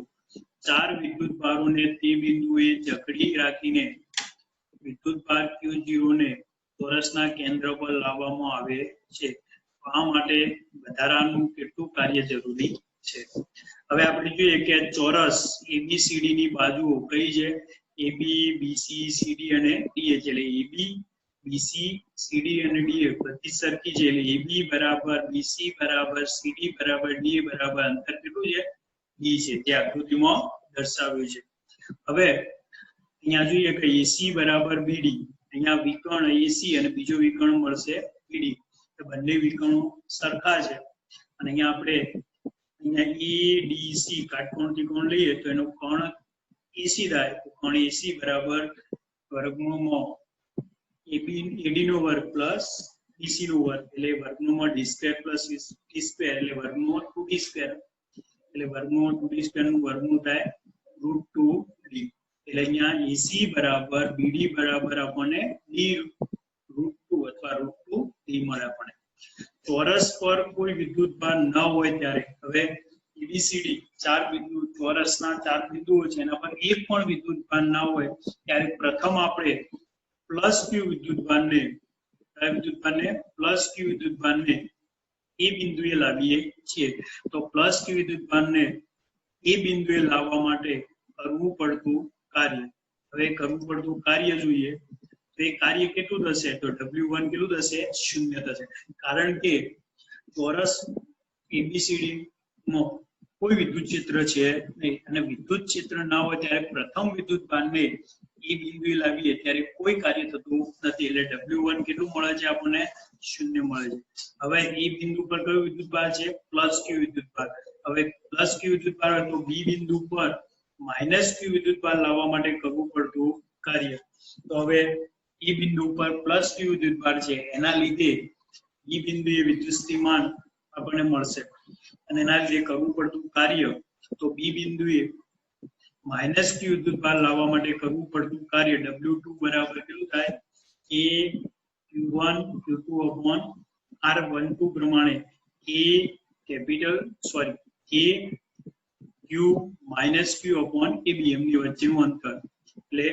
4 વિદ્યુતભારોને તે બિંદુએ જકડી રાખીને વિદ્યુતભાર Q0 ને ચોરસના કેન્દ્ર પર લાવવામાં આવે છે. આ માટે વધારાનું કેટલું કાર્ય જરૂરી છે? હવે આપણે જોઈએ કે ચોરસ ABCD ની બાજુઓ કઈ છે? AB, BC, CD અને DH એટલે AB, BC, CD અને DH બધી સરખી છે એટલે AB બરાબર BC બરાબર CD બરાબર DA બરાબર અંતર કેટલું છે? D છે જે આકૃતિમાં દર્શાવ્યું છે. હવે અહીંયા જોઈએ કે AC બરાબર BD, અહીંયા વિકર્ણ AC અને બીજો વિકર્ણ મળશે BD તો બંને વિકર્ણો સરખા છે અને અહીંયા આપણે ADC કાટકોણ ત્રિકોણ લઈએ તો એનો કોણ AC થાય તો કોણ AC બરાબર વર્ગમૂળમાં AD નો વર્ગ પ્લસ BC નો વર્ગ એટલે વર્ગમૂળમાં D² પ્લસ D² એટલે વર્ગમૂળ 2D² એટલે વર્ગમૂળ 2D² નું વર્ગમૂળ થાય √2D એટલે અહીંયા AC બરાબર BD બરાબર આપણને D√2 અથવા √2D મળે આપણને. ચોરસ પર કોઈ વિદ્યુતભાર ન હોય ત્યારે હવે ABCD 4 બિંદુ ચોરસના 4 બિંદુઓ છે એના પર એક પણ વિદ્યુતભાર ના હોય ત્યારે પ્રથમ આપણે +Q વિદ્યુતભારને +Q વિદ્યુતભારને એ બિંદુએ લાવીએ છીએ તો +Q વિદ્યુતભારને એ બિંદુએ લાવવા માટે કરવું પડતું કાર્ય. હવે કરવું પડતું કાર્ય જોઈએ તો એ કાર્ય કેટલું થશે? તો W1 કેટલું થશે? 0 થશે કારણ કે ચોરસ ABCD માં કોઈ વિદ્યુત ક્ષેત્ર છે નહીં અને વિદ્યુત ક્ષેત્ર ના હોય ત્યારે પ્રથમ વિદ્યુતભારને એ બિંદુએ લાવીએ ત્યારે કોઈ કાર્ય થતું નથી એટલે W1 કેટલું મળે છે આપણને? 0 મળે છે. હવે એ બિંદુ પર કયો વિદ્યુતભાર છે? +Q વિદ્યુતભાર. હવે +Q વિદ્યુતભાર હોય તો B બિંદુ પર -Q વિદ્યુતભાર લાવવા માટે કરવું પડતું કાર્ય. તો હવે એ બિંદુ પર +Q વિદ્યુતભાર છે એના લીધે એ બિંદુએ વિદ્યુત સ્થિતિમાન આપણને મળશે અને એના લીધે કરવું પડતું કાર્ય તો B બિંદુએ -Q વિદ્યુતભાર લાવવા માટે કરવું પડતું કાર્ય W2 બરાબર કેટલું થાય? A Q1 Q2 upon R12 પ્રમાણે A Q -Q upon AB એમની વચ્ચેનું અંતર એટલે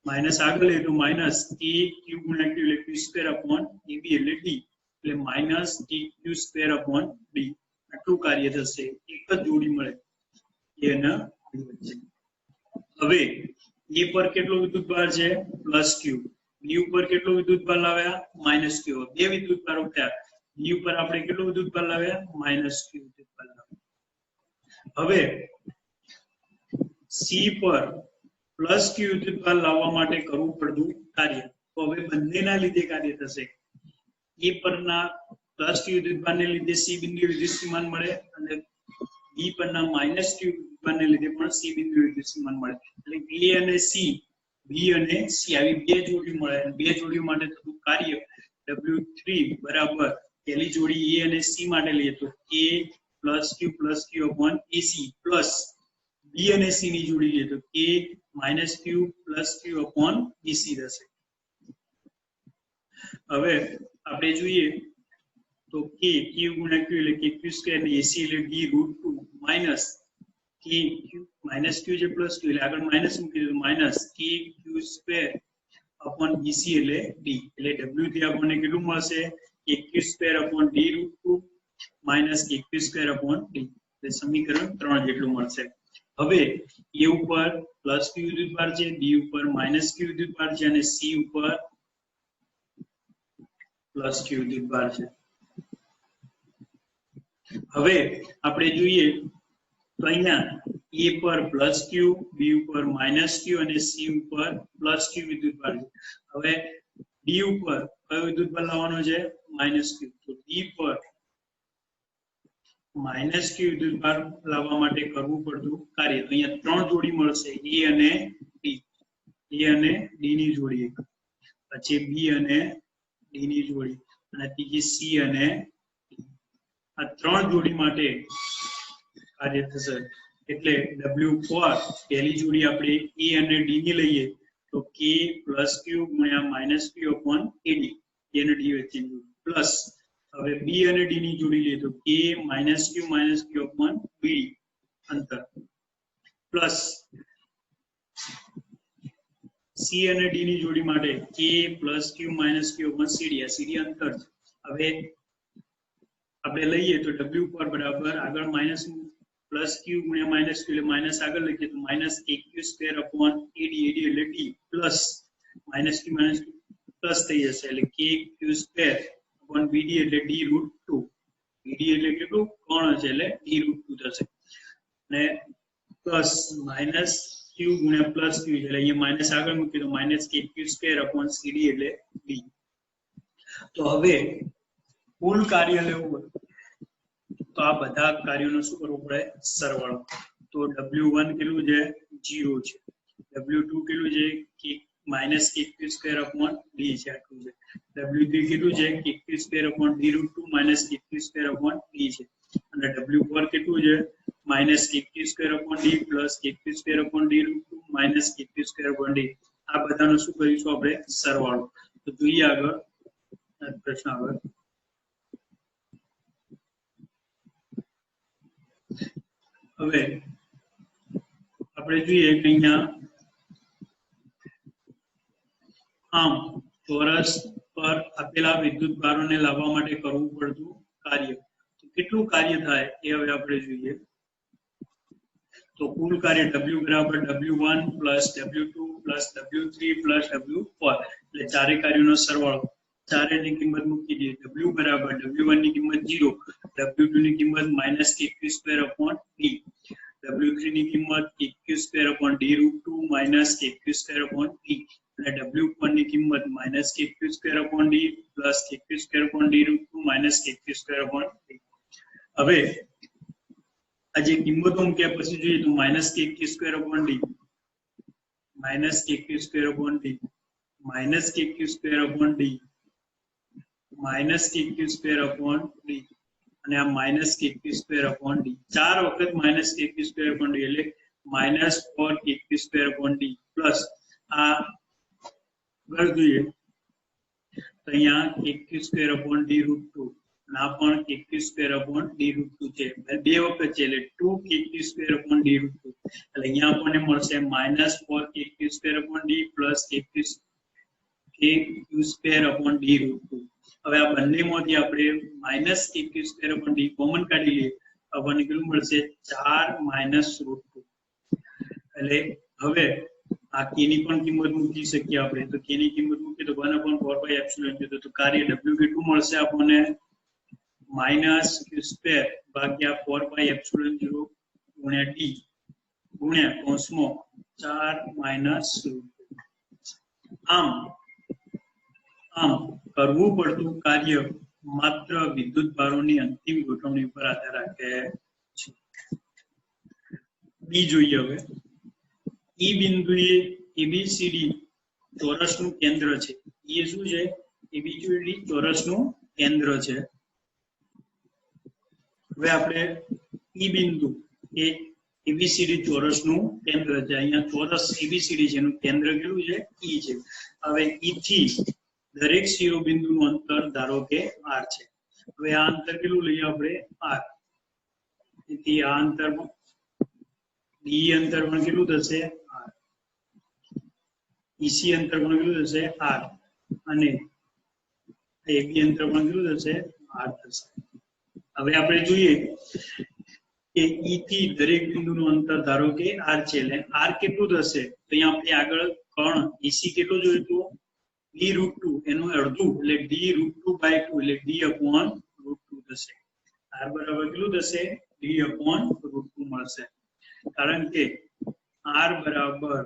માઇનસ આગળ એટલે -A Q ગુણ્યા Q એટલે Q² upon AB એટલે D એટલે minus T Q square upon D આટલું કાર્ય થશે એક જ જોડી મળે એ અને ડી વચ્ચે હવે એ પર કેટલો વિદ્યુતભાર છે પ્લસ ક્યુ બી ઉપર કેટલો વિદ્યુતભાર લાવ્યા માઇનસ ક્યુ બે વિદ્યુતભારો થયા બી ઉપર આપણે કેટલો વિદ્યુતભાર લાવ્યા માઇનસ ક્યુ વિદ્યુતભાર લાવ્યા હવે સી પર પ્લસ ક્યુ વિદ્યુતભાર લાવવા માટે કરવું પડતું કાર્ય તો હવે બંનેના લીધે કાર્ય થશે એ પરના પ્લસ ક્યુ વિદ્યુતભારને લીધે સી બિંદુ વિદ્યુતસ્થિતિમાન મળે અને બી પરના માઇનસ ક્યુ વિદ્યુતભારને લીધે પણ સી બિંદુ વિદ્યુતસ્થિતિમાન મળે એટલે એ અને સી બી અને સી આવી બે જોડી મળે અને બે જોડીઓ માટે થતું કાર્ય W3 બરાબર પહેલી જોડી એ અને સી માટે લઈએ તો A plus Q upon AC plus B અને સી ની જોડી લઈએ તો K minus Q upon BC રહેશે હવે આપણે જોઈએ તો K ગુણ્યા Q એટલે Q સ્ક્વેર ને AC એટલે D√2 માઇનસ માઇનસ ક્યુ જે પ્લસ ક્યુ એટલે આગળ માઇનસ મૂકી દીધું minus KQ square upon BC એટલે D એટલે W થી આપણને કેટલું મળશે KQ square upon D√2 minus KQ square upon D એટલે સમીકરણ 3 જેટલું મળશે હવે A ઉપર પ્લસ ક્યુ વિદ્યુતભાર છે B ઉપર માઇનસ ક્યુ વિદ્યુતભાર છે અને C ઉપર પ્લસ ક્યુ વિદ્યુતભાર છે હવે આપણે જોઈએ તો અહીંયા A પર પ્લસ ક્યુ B ઉપર માઇનસ ક્યુ અને C ઉપર પ્લસ ક્યુ વિદ્યુતભાર છે હવે D ઉપર કયો વિદ્યુતભાર લાવવાનો છે માઇનસ ક્યુ તો D પર માઇનસ ક્યુ વિદ્યુતભાર લાવવા માટે કરવું પડતું કાર્ય તો અહીંયા ત્રણ જોડી મળશે A અને D ની જોડી એક પછી B અને D ની જોડી અને ત્રીજી C અને આ ત્રણ જોડી માટે કાર્ય થશે એટલે W4 પહેલી જોડી આપણે A અને D ની લઈએ તો K પ્લસ ક્યુ ગુણ્યા minus Q upon AD A અને D વચ્ચેની પ્લસ હવે B અને D ની જોડી લઈએ તો K minus Q upon BD અંતર પ્લસ C અને D ની જોડી માટે K પ્લસ ક્યુ માઇનસ ક્યુ અપોન CD આ CD અંતર હવે આપણે લઈએ તો W પર બરાબર આગળ માઇનસ પ્લસ ક્યુ ગુણ્યા માઇનસ ક્યુ એટલે માઇનસ આગળ લખીએ તો minus KQ square upon AD એટલે D પ્લસ માઇનસ ક્યુ પ્લસ થઈ જશે એટલે KQ સ્ક્વેર અપોન BD એટલે D√2 BD એટલે કેટલું કોણ છે એટલે D√2 થશે અને પ્લસ માઇનસ ક્યુ ગુણ્યા પ્લસ ક્યુ એટલે અહીંયા માઇનસ આગળ મૂકી તો minus KQ square upon CD એટલે D તો હવે કુલ કાર્ય લેવું હોય તો આ બધા કાર્યોનો શું કરવું પડે સરવાળો તો W1 કેટલું છે 0 છે W2 કેટલું છે કે minus KQ square upon D છે આટલું છે W3 કેટલું છે KQ square upon D√2 minus KQ square upon D છે અને W4 કેટલું છે minus KQ square upon D plus KQ square upon D√2 minus KQ square upon D આ બધાનો શું કરીશું આપણે સરવાળો તો જોઈએ આગળ પ્રશ્ન આગળ હવે આપણે જોઈએ કે અહીંયા આમ ચોરસ પર આપેલા વિદ્યુતભારોને લાવવા માટે કરવું પડતું કાર્ય તો કેટલું કાર્ય થાય એ હવે આપણે જોઈએ તો કુલ કાર્ય W બરાબર W1 plus W2 plus W3 plus W4 એટલે ચારે કાર્યોનો સરવાળો ચારેની કિંમત મૂકી દઈએ W બરાબર W1 ની કિંમત 0 W2 ની કિંમત minus KQ square upon D W3 ની કિંમત KQ square upon D√2 minus KQ square upon D અને W4 ની કિંમત minus KQ square upon D plus KQ square upon D√2 minus KQ square upon D હવે આ જે કિંમતો મૂક્યા પછી જોઈએ તો minus KQ square upon D minus KQ square upon D minus KQ square upon D minus KQ square upon D અને આ minus KQ square upon D ચાર વખત minus KQ square upon D એટલે minus 4 KQ square upon D plus આ આગળ જોઈએ તો અહીંયા KQ સ્ક્વેર અપોન D√2 અને આ પણ KQ સ્ક્વેર અપોન D√2 છે બે વખત છે એટલે 2 KQ સ્ક્વેર અપોન D√2 એટલે અહીંયા આપણને મળશે minus 4 KQ square upon D plus KQ square upon D√2 હવે આ બંનેમાંથી આપણે -a² d કોમન કાઢી લઈએ, આપણને કેટલું મળશે 4 -√2. એટલે હવે આ k ની પણ કિંમત મૂકી શકીએ આપણે, તો k ની કિંમત મૂકીએ તો 1/4πε તો કાર્ય w કેટલું મળશે આપણને -q² ભાગ્યા 4πε0 ગુણ્યા d ગુણ્યા કૌંસમાં 4 -√2. આમ કરવું પડતું કાર્ય માત્ર વિદ્યુત ભારોની અંતિમ ગોઠવણી પર આધાર રાખે છે. બી જોઈએ હવે. ઈ બિંદુએ એબીસીડી ચોરસનું કેન્દ્ર છે. એ શું છે? એબીસીડી ચોરસનું કેન્દ્ર છે. હવે આપણે ઈ બિંદુ એ એબીસીડી ચોરસનું કેન્દ્ર છે. અહીંયા ચોરસ એબીસીડી છે, એનું કેન્દ્ર કેટલું છે? ઈ છે. હવે ઈ થી દરેક શિરોબિંદુનું અંતર ધારો કે r છે. હવે આ અંતર કેટલું લઈએ આપણે? r. તેથી આ અંતર ડી અંતર પણ કેટલું થશે? r. ઈસી અંતર પણ કેટલું થશે? r. અને એબી અંતર પણ કેટલું થશે? r થશે. હવે આપણે જોઈએ કે ઈ થી દરેક બિંદુનું અંતર ધારો કે r છે, એટલે r કેટલું થશે? તો અહીંયા આપણે આગળ કર્ણ ઈસી કેટલું જોયું હતું? d√2, એનું અડધું એટલે d√2/2 એટલે d/√2 થશે. r બરાબર કેટલું થશે? d/√2 મળશે. કારણ કે r બરાબર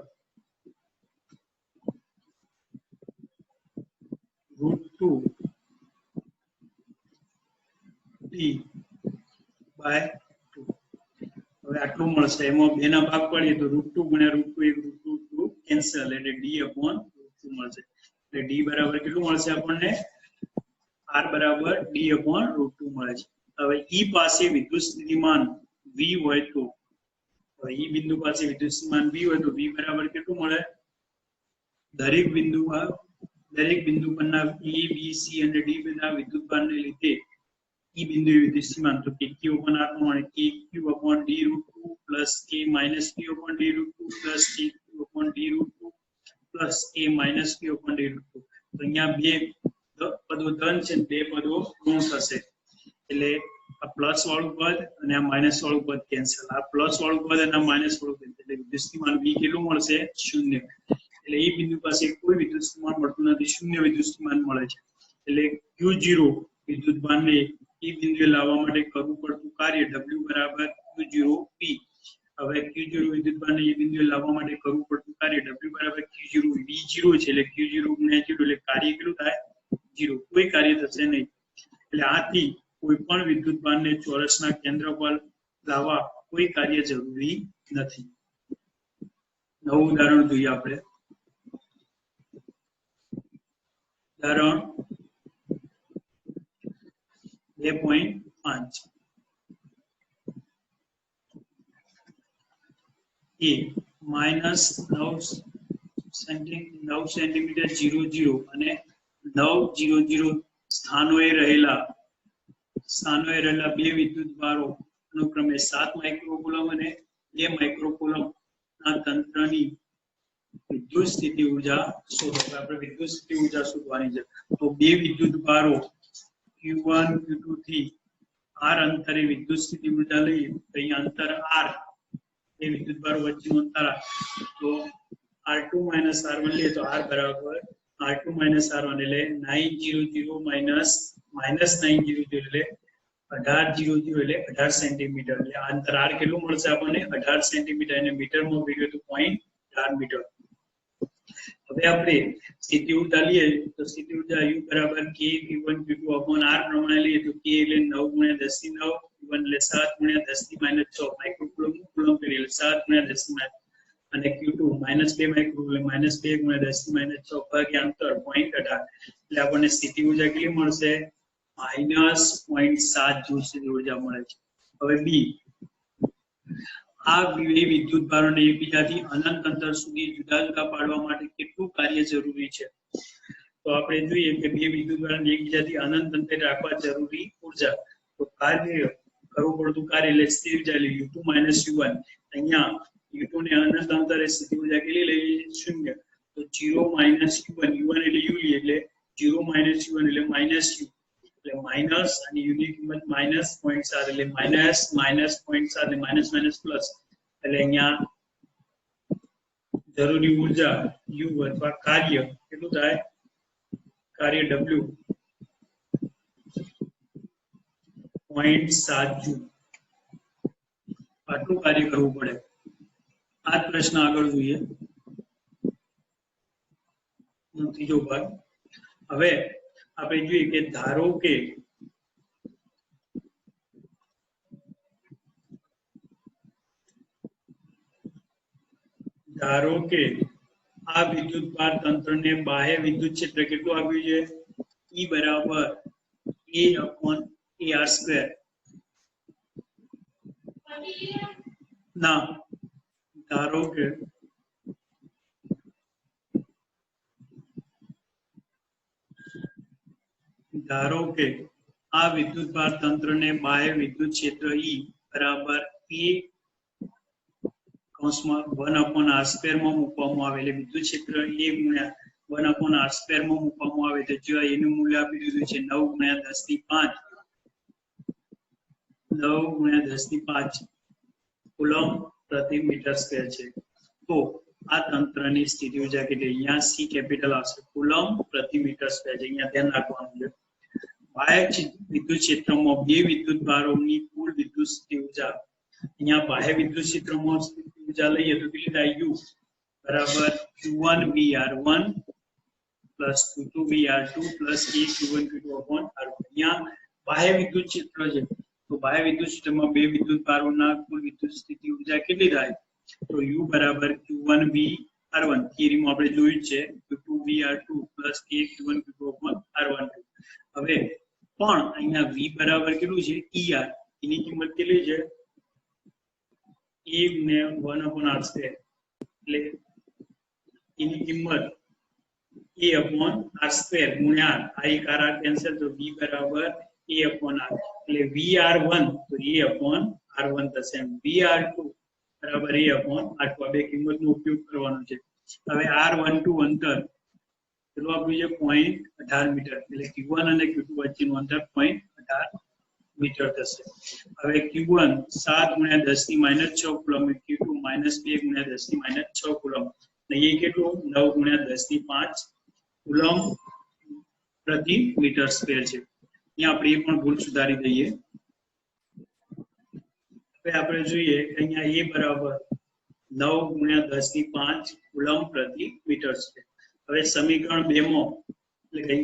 √2 d/2. હવે આટલું મળશે. એમાં બે ના ભાગ પાડીએ તો √2 ગુણ્યા √2 કેન્સલ એટલે d/√2 મળશે. એટલે d બરાબર કેટલું મળશે આપણને? r બરાબર d/√2 મળે છે. હવે ઈ પાસે વિદ્યુત સ્થિતિમાન v હોય તો, હવે ઈ બિંદુ પાસે વિદ્યુત સ્થિતિમાન v હોય તો v બરાબર કેટલું મળે? દરેક બિંદુ પરના a, b, c અને d ના વિદ્યુતભારને લીધે ઈ બિંદુએ વિદ્યુત સ્થિતિમાન તો kq/r પ્રમાણે kq/d√2 plus k -q/d√2 plus kq/d√2 plus k -q/d√2. તો અહીંયા બે પદો ધન છે, બે પદો ઋણ થશે. એટલે આ પ્લસ વાળું પદ અને આ માઇનસ વાળું પદ કેન્સલ. આ પ્લસ વાળું પદ અને આ માઇનસ વાળું પદ, એટલે વિદ્યુત સ્થિતિમાન v કેટલું મળશે? 0. એટલે એ બિંદુ પાસે કોઈ વિદ્યુત સ્થિતિમાન મળતું નથી, 0 વિદ્યુત સ્થિતિમાન મળે છે. એટલે q0 વિદ્યુતભારને એ બિંદુએ લાવવા માટે કરવું પડતું કાર્ય w બરાબર q0p. હવે q0 વિદ્યુતભારને એ બિંદુએ લાવવા માટે કરવું પડતું કાર્ય w બરાબર q0 v0 છે. એટલે q0 ગુણ્યા 0 એટલે કાર્ય કેટલું થાય? 0. કોઈ કાર્ય થશે નહીં. એટલે આથી કોઈ પણ વિદ્યુતભારને ચોરસના કેન્દ્ર પર લાવવા કોઈ કાર્ય જરૂરી નથી. નવું ઉદાહરણ જોઈએ આપણે. ઉદાહરણ 2.5. a -9 સેન્ટીમીટર 0,0 અને 9,0,0 સ્થાનોએ રહેલા બે વિદ્યુતભારો અનુક્રમે 7 માઇક્રોકુલમ અને 2 માઇક્રોકુલમ ના તંત્રની વિદ્યુત સ્થિતિ ઊર્જા શોધો. આપણે વિદ્યુત સ્થિતિ ઊર્જા શોધવાની છે. તો બે વિદ્યુતભારો q1 q2 થી r અંતરે વિદ્યુત સ્થિતિ ઊર્જા લઈએ તો અહીંયા અંતર r, એ વિદ્યુતભારો વચ્ચેનું અંતર તો r2 - r1 લઈએ તો r બરાબર r2 - r1 એટલે 900 -900 એટલે 1800 એટલે 18 સેન્ટીમીટર. એટલે આ અંતર r કેટલું મળશે આપણને? 18 સેન્ટીમીટર. અને મીટરમાં ભેગું તો 0.4 મીટર. હવે આપણે સ્થિતિ ઊર્જા લઈએ તો સ્થિતિ ઊર્જા u બરાબર k q1 q2/r પ્રમાણે લઈએ તો k એટલે 9 ગુણ્યા 10⁹ q1 એટલે 7 ગુણ્યા 10⁻6 માઇક્રોકુલમ કરીએ એટલે 7 ગુણ્યા 10⁻, અને q2 -2 માઇક્રોકુલમ એટલે -2 ગુણ્યા 10⁻6 ભાગ્યા અંતર 0.18. એટલે આપણને સ્થિતિ ઊર્જા કેટલી મળશે? -0.7 જૂલ સ્થિતિ ઊર્જા મળે છે. હવે બી, આ બે વિદ્યુતભારોને એકબીજાથી અનંત અંતર સુધી જુદા જુદા પાડવા માટે કેટલું કાર્ય જરૂરી છે? તો આપણે જોઈએ કે બે વિદ્યુતભારોને એકબીજાથી અનંત અંતરે રાખવા જરૂરી ઊર્જા, તો કાર્ય કરવું પડતું કાર્ય એટલે સ્થિતિ ઊર્જા એટલે u2 - u1. અહીંયા u2 ને અનંત અંતરે સ્થિતિ ઊર્જા કેટલી લઈએ? 0. તો 0 - u1 એટલે u લઈએ એટલે 0 માઇનસ u1 એટલે માઇનસ u એટલે માઇનસ અને u ની કિંમત માઇનસ 0.7 એટલે માઇનસ માઇનસ 0.7 એટલે માઇનસ માઇનસ પ્લસ એટલે અહીંયા જરૂરી ઊર્જા u અથવા કાર્ય કેટલું થાય કાર્ય w 0.7 જૂલ આટલું કાર્ય કરવું પડે આ પ્રશ્ન આગળ જોઈએ ત્રીજો ભાગ હવે આપણે જોઈએ કે ધારો કે આ વિદ્યુત ભાર તંત્રને બાહ્ય વિદ્યુત ક્ષેત્ર કેટલું આપ્યું છે E બરાબર A/AR². ના ધારો કે આ વિદ્યુત ભાર તંત્રને બાહ્ય વિદ્યુત ક્ષેત્ર E બરાબર A કૌંસમાં 1/r² માં મૂકવામાં આવે એટલે વિદ્યુત ક્ષેત્ર A ગુણ્યા 1/r² માં મૂકવામાં આવે તો જો એનું મૂલ્ય આપી દીધું છે 9 × 10⁵ કુલમ પ્રતિ મીટર સ્ક્વેર છે તો આ તંત્રની સ્થિતિ ઊર્જા કેટલી અહીંયા C કેપિટલ આવશે કુલમ પ્રતિ મીટર સ્ક્વેર છે અહીંયા ધ્યાન રાખવાનું છે બાહ્ય વિદ્યુત ક્ષેત્રમાં બે વિદ્યુત ભારોની કુલ વિદ્યુત સ્થિતિ ઊર્જા અહીંયા બાહ્ય વિદ્યુત ક્ષેત્રમાં સ્થિતિ ઊર્જા લઈએ તો કેટલી થાય U બરાબર Q1 VR1 plus Q2 VR2 plus Q1 Q2/R1 અહીંયા બાહ્ય વિદ્યુત ક્ષેત્ર છે તો બાહ્ય વિદ્યુત ક્ષેત્રમાં બે વિદ્યુત ભારોના કુલ વિદ્યુત સ્થિતિ ઊર્જા કેટલી થાય તો U બરાબર Q1 VR1 થિયરીમાં આપણે જોયું છે Q2 VR2 plus Q1 Q2/R1 હવે પણ અહીંયા V બરાબર કેટલું છે ER એની કિંમત કેટલી છે A ને 1/r² એટલે એની કિંમત A/r² ગુણ્યા આ એક r કેન્સલ તો V બરાબર A/r એટલે VR1 તો A/r1 થશે VR2 બરાબર A/r2 આ બે કિંમતનો ઉપયોગ કરવાનો છે હવે R12 અંતર કેટલું આપ્યું છે 0.18 મીટર એટલે Q1 અને Q2 વચ્ચેનું અંતર 0.18 મીટર થશે હવે Q1 7 × 10⁻6 કુલમ Q2 -2 × 10⁻6 કુલમ અને એ કેટલું 9 × 10⁵ કુલમ પ્રતિ મીટર સ્ક્વેર છે અહીંયા આપણે એ પણ ભૂલ સુધારી દઈએ હવે આપણે જોઈએ કે અહીંયા A બરાબર 9 × 10⁵ કુલમ પ્રતિ મીટર સ્ક્વેર હવે સમીકરણ 2 માં એટલે કે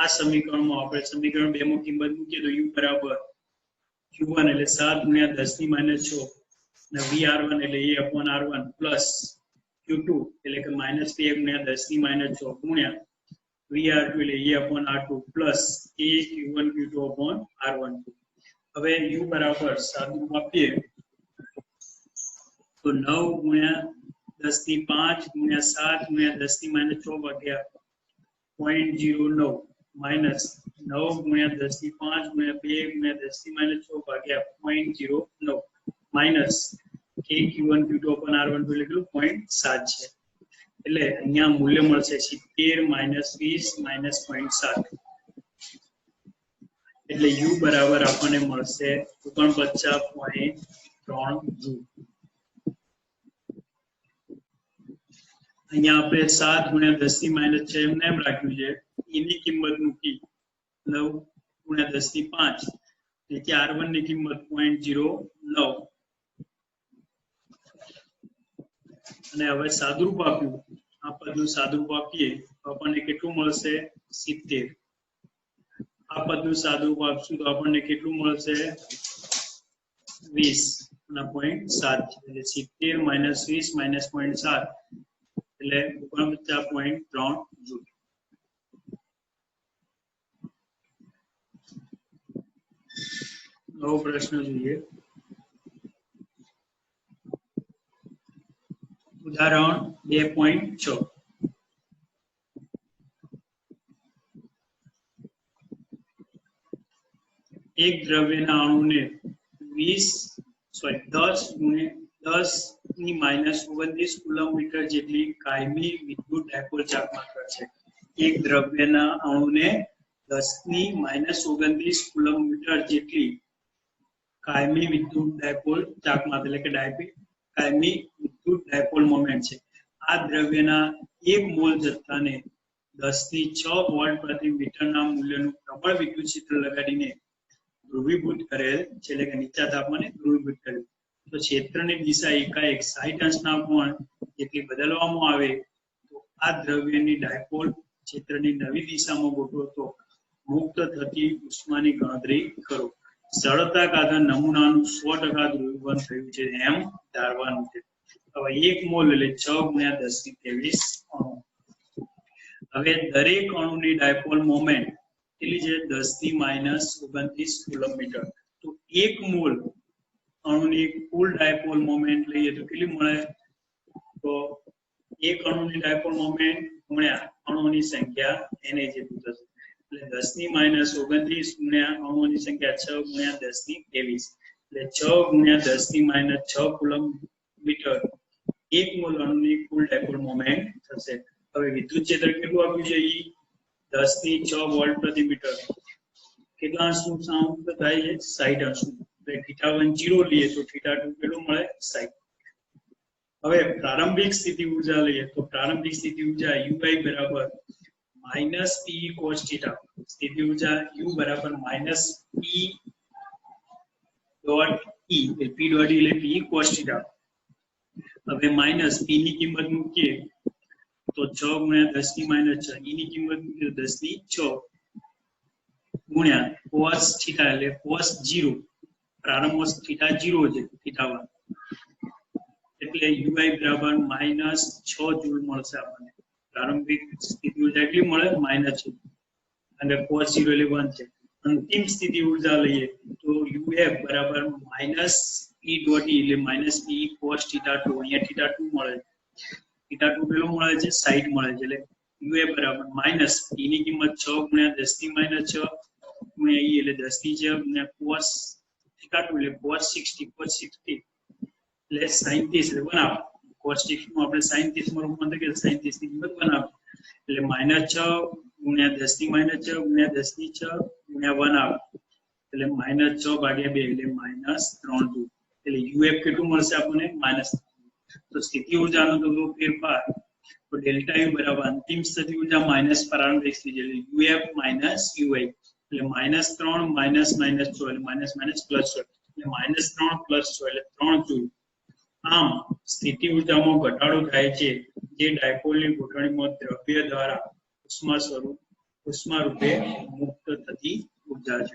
આ સમીકરણમાં આપણે સમીકરણ 2 માં કિંમત મૂકીએ તો U બરાબર Q1 એટલે 7 × 10⁻6 અને VR1 એટલે A/R1 પ્લસ Q2 એટલે કે -2 × 10⁻6 ગુણ્યા VR2 એટલે A/R2 પ્લસ Q1 Q2/R1 હવે U બરાબર સાદું આપીએ તો 9 × 10⁵ × 7 × 10⁻6 ભાગ્યા 0.09 માઇનસ 9 × 10⁵ × 2 × 10⁻6 ભાગ્યા 0.09 માઇનસ Q1 Q2/R1 એટલે કેટલું 0.7 છે એટલે અહીંયા મૂલ્ય મળશે 70 - 20 - 0.7 એટલે U બરાબર આપણને મળશે 49.3 જૂલ અહીંયા આપણે 7 × 10⁻6 એમને એમ રાખ્યું છે એની કિંમત મૂકી 9 × 10⁵ એટલે R1 ની કિંમત 0.09 અને હવે સાદુરૂપ આપ્યું આ પદનું સાદુરૂપ આપીએ તો આપણને કેટલું મળશે 70 આ પદનું સાદુરૂપ આપશું તો આપણને કેટલું મળશે 20 અને 0.7 એટલે 70 - 20 - 0.7 એટલે 49.3 જૂલ નવો પ્રશ્ન જોઈએ ઉદાહરણ 2.6 એક દ્રવ્યના અણુને 10⁻⁻29 કુલમ મીટર જેટલી કાયમી વિદ્યુત ડાયપોલ ચાર્જ છે એક દ્રવ્યના અણુને 10⁻29 કુલમ મીટર જેટલી કાયમી વિદ્યુત ડાયપોલ ચાકમાં એટલે કે કાયમી વિદ્યુત ડાયપોલ મોમેન્ટ છે. આ દ્રવ્યના 1 મોલ જથ્થાને 10⁶ વોલ્ટ પ્રતિ મીટરના મૂલ્યનું પ્રબળ વિદ્યુત ક્ષેત્ર લગાડીને ધ્રુવીભૂત કરેલ છે, એટલે કે નીચા તાપમાને ધ્રુવીભૂત કરેલ. તો ક્ષેત્રની દિશા એકાએક 60 અંશના કોણ જેટલી બદલવામાં આવે તો આ દ્રવ્યની ડાયપોલ ક્ષેત્રની નવી દિશામાં ગોઠવો તો મુક્ત થતી ઉષ્માની ગણતરી કરો. સરળતા ખાતર નમૂનાનું 100% ધ્રુવીકરણ થયું છે એમ ધારવાનું છે. હવે 1 મોલ એટલે 6 × 10⁻23 અણુ. હવે દરેક અણુની ડાયપોલ મોમેન્ટ કેટલી છે? 10⁻29 કુલમ મીટર. તો 1 મોલ અણુની કુલ ડાયપોલ મોમેન્ટ લઈએ તો કેટલી મળે? તો એક અણુની ડાયપોલ મોમેન્ટ ગુણ્યા અણુની સંખ્યા એને જેટલું થશે. એટલે 10⁻29 ગુણ્યા અણુની સંખ્યા 6 × 10⁻23 એટલે 6 × 10⁻6 કુલમ મીટર 1 મોલ અણુની કુલ ડાયપોલ મોમેન્ટ થશે. હવે વિદ્યુત ક્ષેત્ર કેટલું આપ્યું છે? 10⁶ વોલ્ટ પ્રતિ મીટર. કેટલા અંશનું સાઉન્ડ થાય છે? 60 અંશનું. એટલે θ1 0 લઈએ તો θ2 કેટલું મળે? 60. હવે પ્રારંભિક સ્થિતિ ઊર્જા લઈએ તો પ્રારંભિક સ્થિતિ ઊર્જા Ui બરાબર -P cos θ. સ્થિતિ ઊર્જા U બરાબર -P ડોટ E એટલે P ડોટ E એટલે P cos θ. હવે માઈનસ P ની કિંમત મૂકીએ તો 6 × 10⁻6 E ની કિંમત મૂકીએ તો 10⁶ ગુણ્યા cos θ એટલે cos 0. પ્રારંભમાં θ 0 છે, θ1 એટલે Ui બરાબર -6 જૂલ મળશે આપણને. પ્રારંભિક સ્થિતિ ઊર્જા કેટલી મળે? -6 અને cos 0 એટલે 1 છે. અંતિમ સ્થિતિ ઊર્જા લઈએ તો Uf બરાબર -P ડોટ E એટલે -P cos θ2. અહીંયા θ2 મળે છે. θ2 કેટલો મળે છે? 60 મળે છે. એટલે Uf બરાબર -P ની કિંમત 6 × 10⁻6 ગુણ્યા E એટલે 10⁶ ગુણ્યા cos θ2 એટલે cos 60 એટલે 37 એટલે બનાવો. cos 60 નું આપણે 37 માં રૂપમાં તો કે 37 ની કિંમત બનાવો એટલે -6 ગુણ્યા 10⁻6 ગુણ્યા 10⁶ ગુણ્યા 1 આવે એટલે -6/2 એટલે -3 જૂલ. એટલે Uf કેટલું મળશે આપણને? -3. તો સ્થિતિ ઊર્જાનો તો ફેરફાર તો ડેલ્ટા U બરાબર અંતિમ સ્થિતિ ઊર્જા માઈનસ પ્રારંભિક સ્થિતિ એટલે Uf - Ui એટલે -3 - -6 એટલે -+6 એટલે -3 + 6 એટલે 3 જૂલ. આમ સ્થિતિ ઊર્જામાં ઘટાડો થાય છે જે ડાયપોલની ગોઠવણીમાં દ્રવ્ય દ્વારા ઉષ્મા રૂપે મુક્ત થતી ઊર્જા છે.